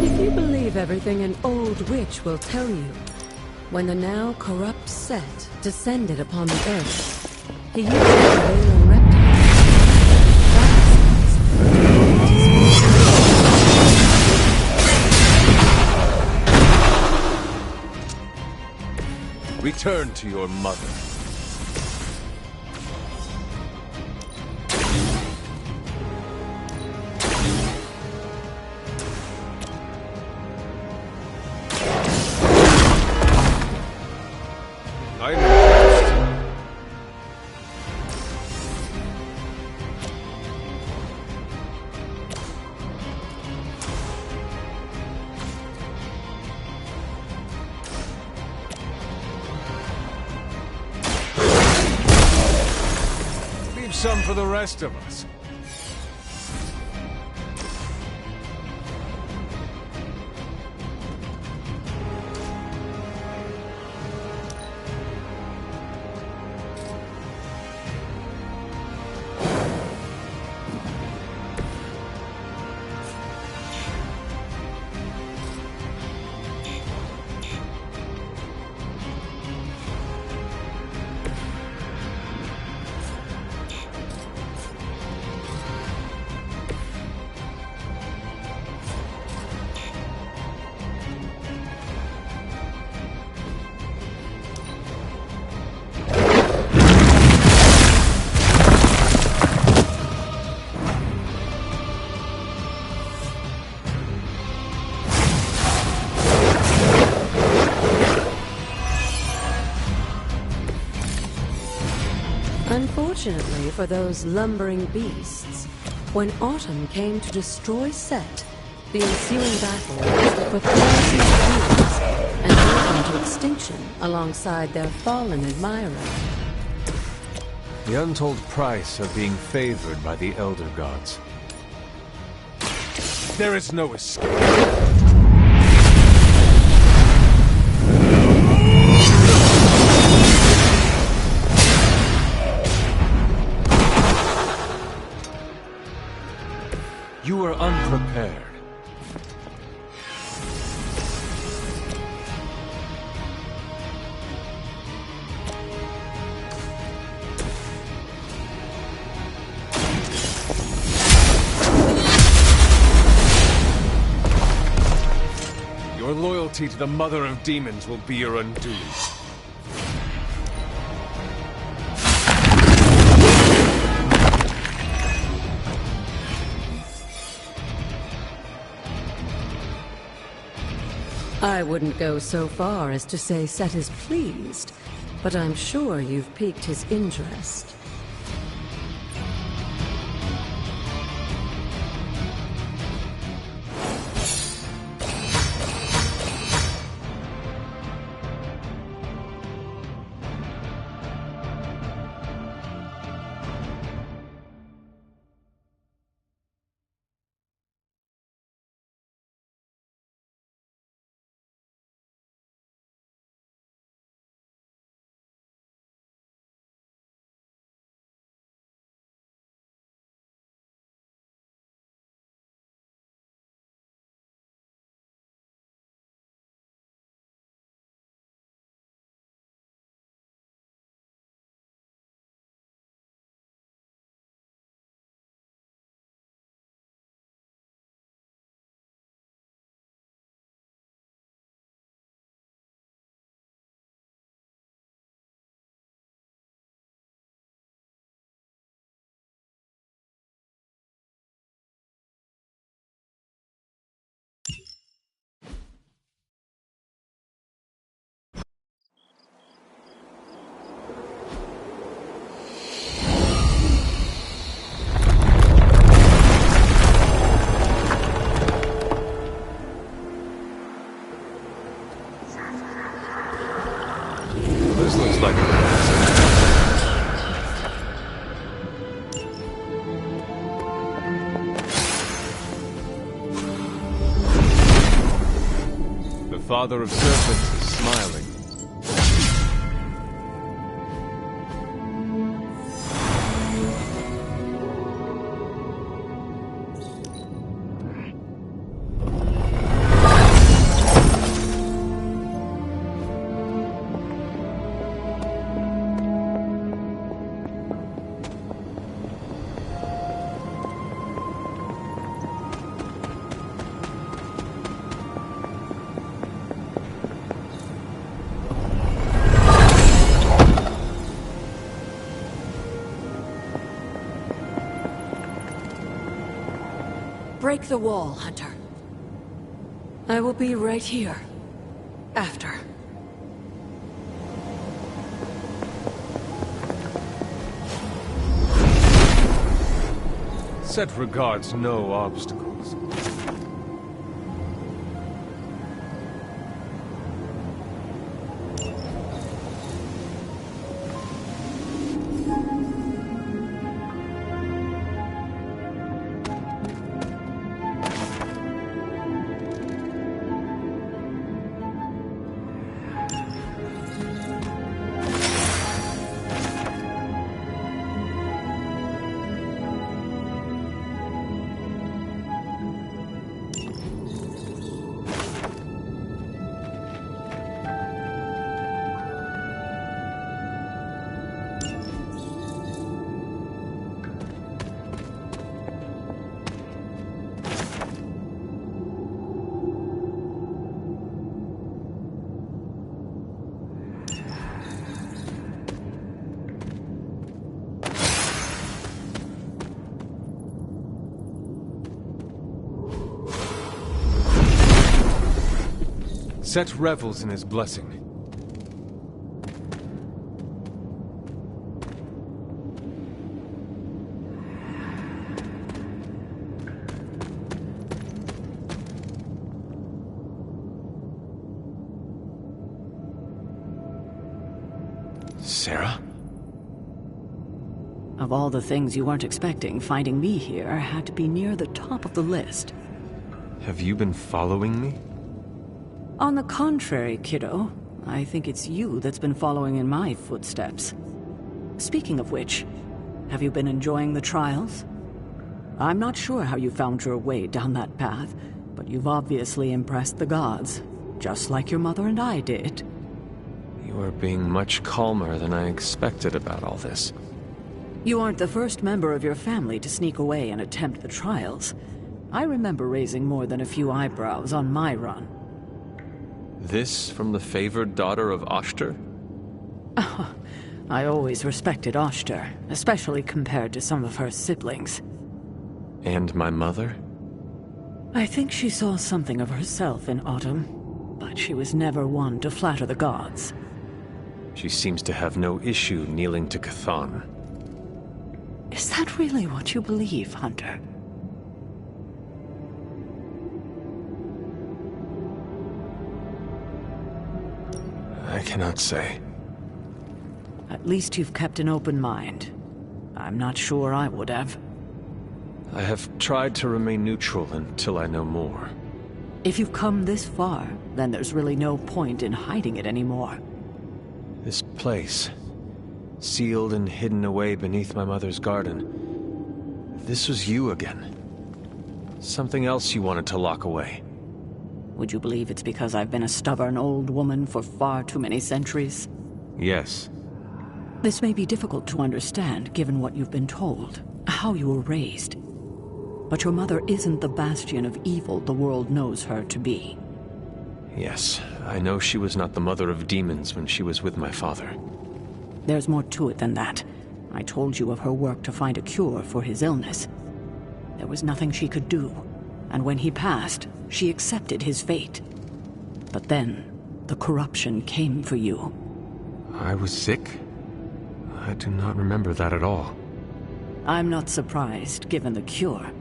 If you believe everything an old witch will tell you, when the now corrupt Set descended upon the earth, he used the Valen reptiles. Return to your mother. I'm impressed. Leave some for the rest of us. Unfortunately for those lumbering beasts, when autumn came to destroy Set, the ensuing battle lasted for thousands of years and drove them to extinction alongside their fallen admirer. The untold price of being favored by the Elder Gods. There is no escape. You were unprepared. Your loyalty to the Mother of Demons will be your undoing. I wouldn't go so far as to say Set is pleased, but I'm sure you've piqued his interest. This looks like a The Father of Serpents is smiling. Break the wall, Hunter. I will be right here. After. Set regards no obstacles. Set revels in his blessing. Sarah. Of all the things you weren't expecting, finding me here had to be near the top of the list. Have you been following me? On the contrary, kiddo, I think it's you that's been following in my footsteps. Speaking of which, have you been enjoying the trials? I'm not sure how you found your way down that path, but you've obviously impressed the gods, just like your mother and I did. You are being much calmer than I expected about all this. You aren't the first member of your family to sneak away and attempt the trials. I remember raising more than a few eyebrows on my run. This from the favored daughter of Oshter? I always respected Oshter, especially compared to some of her siblings. And my mother? I think she saw something of herself in Autumn, but she was never one to flatter the gods. She seems to have no issue kneeling to Chthon. Is that really what you believe, Hunter? I cannot say. At least you've kept an open mind. I'm not sure I would have. I have tried to remain neutral until I know more. If you've come this far, then there's really no point in hiding it anymore. This place, sealed and hidden away beneath my mother's garden. This was you again. Something else you wanted to lock away. Would you believe it's because I've been a stubborn old woman for far too many centuries? Yes. This may be difficult to understand, given what you've been told, how you were raised. But your mother isn't the bastion of evil the world knows her to be. Yes, I know she was not the mother of demons when she was with my father. There's more to it than that. I told you of her work to find a cure for his illness. There was nothing she could do, and when he passed, she accepted his fate. But then, the corruption came for you. I was sick? I do not remember that at all. I'm not surprised, given the cure.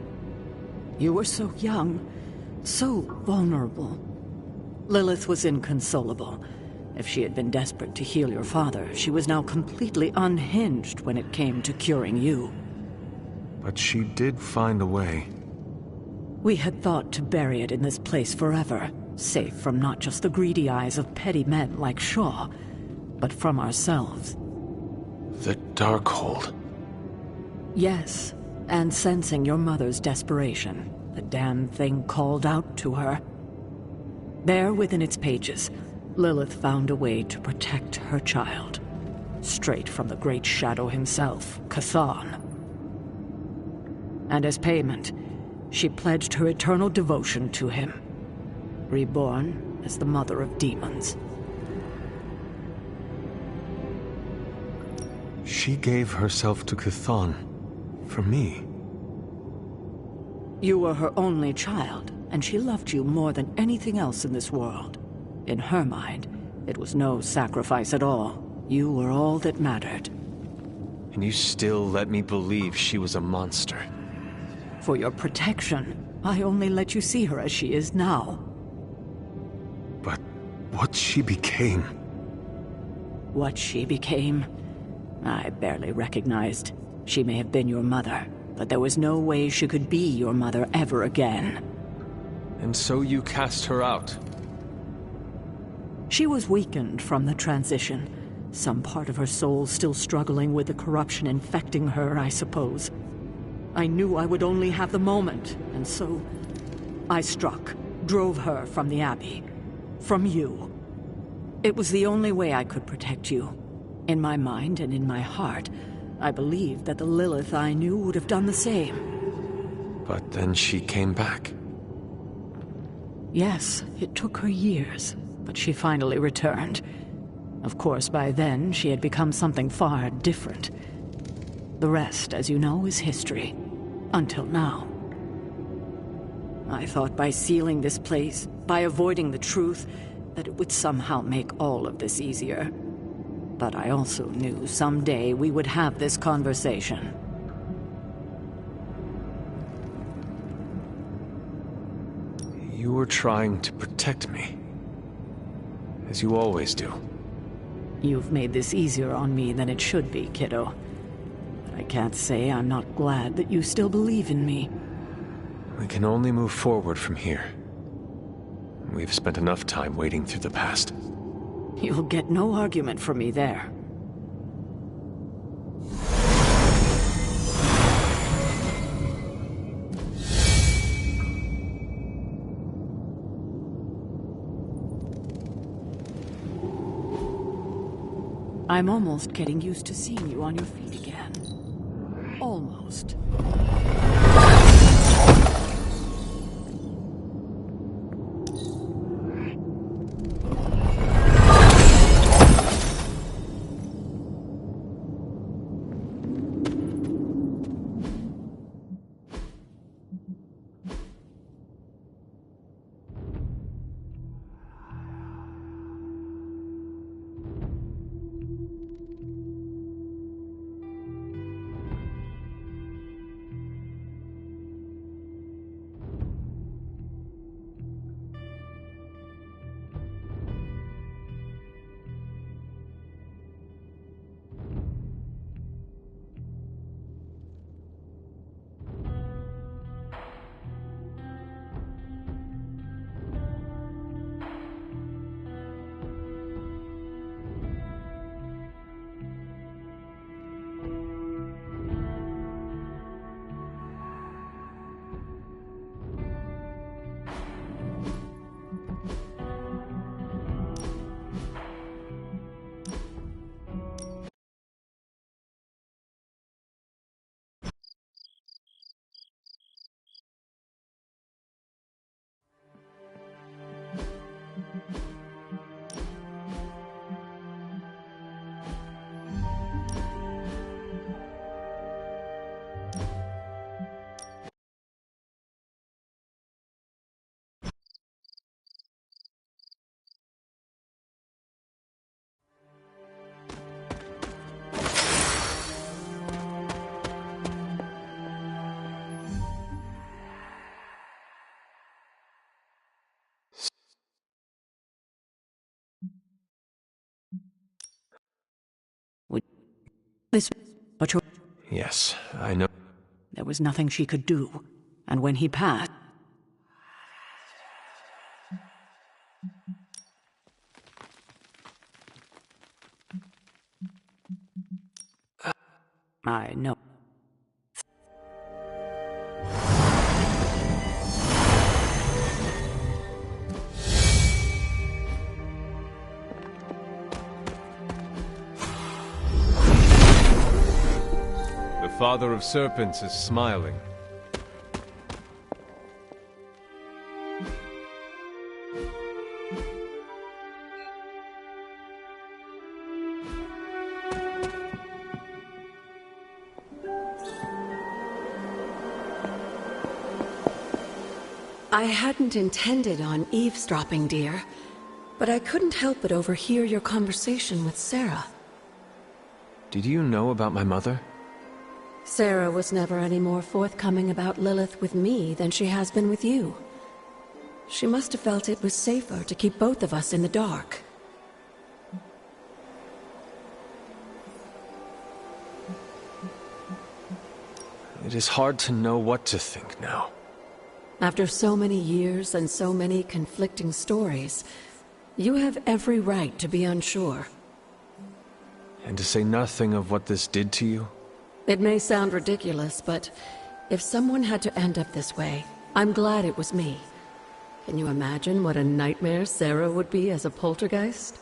You were so young, so vulnerable. Lilith was inconsolable. If she had been desperate to heal your father, she was now completely unhinged when it came to curing you. But she did find a way. We had thought to bury it in this place forever, safe from not just the greedy eyes of petty men like Shaw, but from ourselves. The Darkhold. Yes, and sensing your mother's desperation, the damn thing called out to her. There within its pages, Lilith found a way to protect her child, straight from the Great Shadow himself, Chthon. And as payment, she pledged her eternal devotion to him, reborn as the mother of demons. She gave herself to Chthon. For me. You were her only child, and she loved you more than anything else in this world. In her mind, it was no sacrifice at all. You were all that mattered. And you still let me believe she was a monster. For your protection, I only let you see her as she is now. But what she became... What she became, I barely recognized. She may have been your mother, but there was no way she could be your mother ever again. And so you cast her out? She was weakened from the transition. Some part of her soul still struggling with the corruption infecting her, I suppose. I knew I would only have the moment, and so I struck, drove her from the Abbey. From you. It was the only way I could protect you. In my mind and in my heart, I believed that the Lilith I knew would have done the same. But then she came back. Yes, it took her years, but she finally returned. Of course, by then, she had become something far different. The rest, as you know, is history. Until now. I thought by sealing this place, by avoiding the truth, that it would somehow make all of this easier. But I also knew someday we would have this conversation. You were trying to protect me. As you always do. You've made this easier on me than it should be, kiddo. But I can't say I'm not glad that you still believe in me. We can only move forward from here. We've spent enough time wading through the past. You'll get no argument from me there. I'm almost getting used to seeing you on your feet again. Almost. But Yes, I know. there was nothing she could do. And when he passed... I know. The Father of Serpents is smiling. I hadn't intended on eavesdropping, dear, but I couldn't help but overhear your conversation with Sarah. Did you know about my mother? Sarah was never any more forthcoming about Lilith with me than she has been with you. She must have felt it was safer to keep both of us in the dark. It is hard to know what to think now. After so many years and so many conflicting stories, you have every right to be unsure. And to say nothing of what this did to you? It may sound ridiculous, but if someone had to end up this way, I'm glad it was me. Can you imagine what a nightmare Sarah would be as a poltergeist?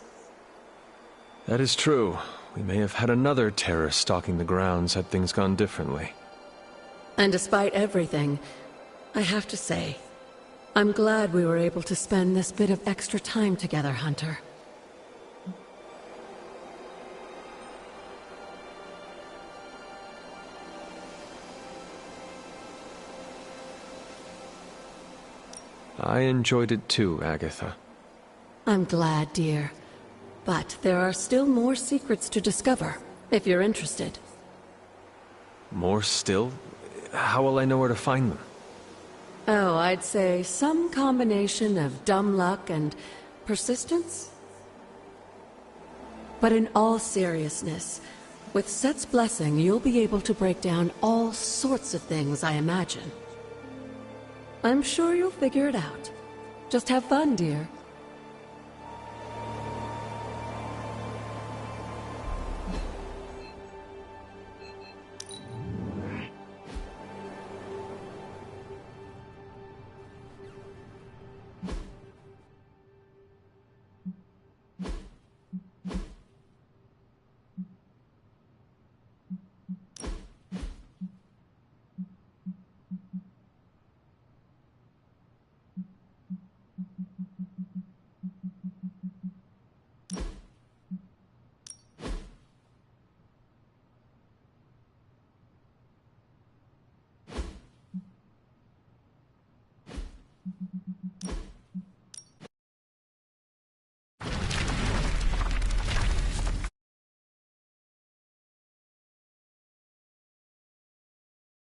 That is true. We may have had another terror stalking the grounds had things gone differently. And despite everything, I have to say, I'm glad we were able to spend this bit of extra time together, Hunter. I enjoyed it too, Agatha. I'm glad, dear. But there are still more secrets to discover, if you're interested. More still? How will I know where to find them? Oh, I'd say some combination of dumb luck and persistence? But in all seriousness, with Set's blessing, you'll be able to break down all sorts of things, I imagine. I'm sure you'll figure it out. Just have fun, dear.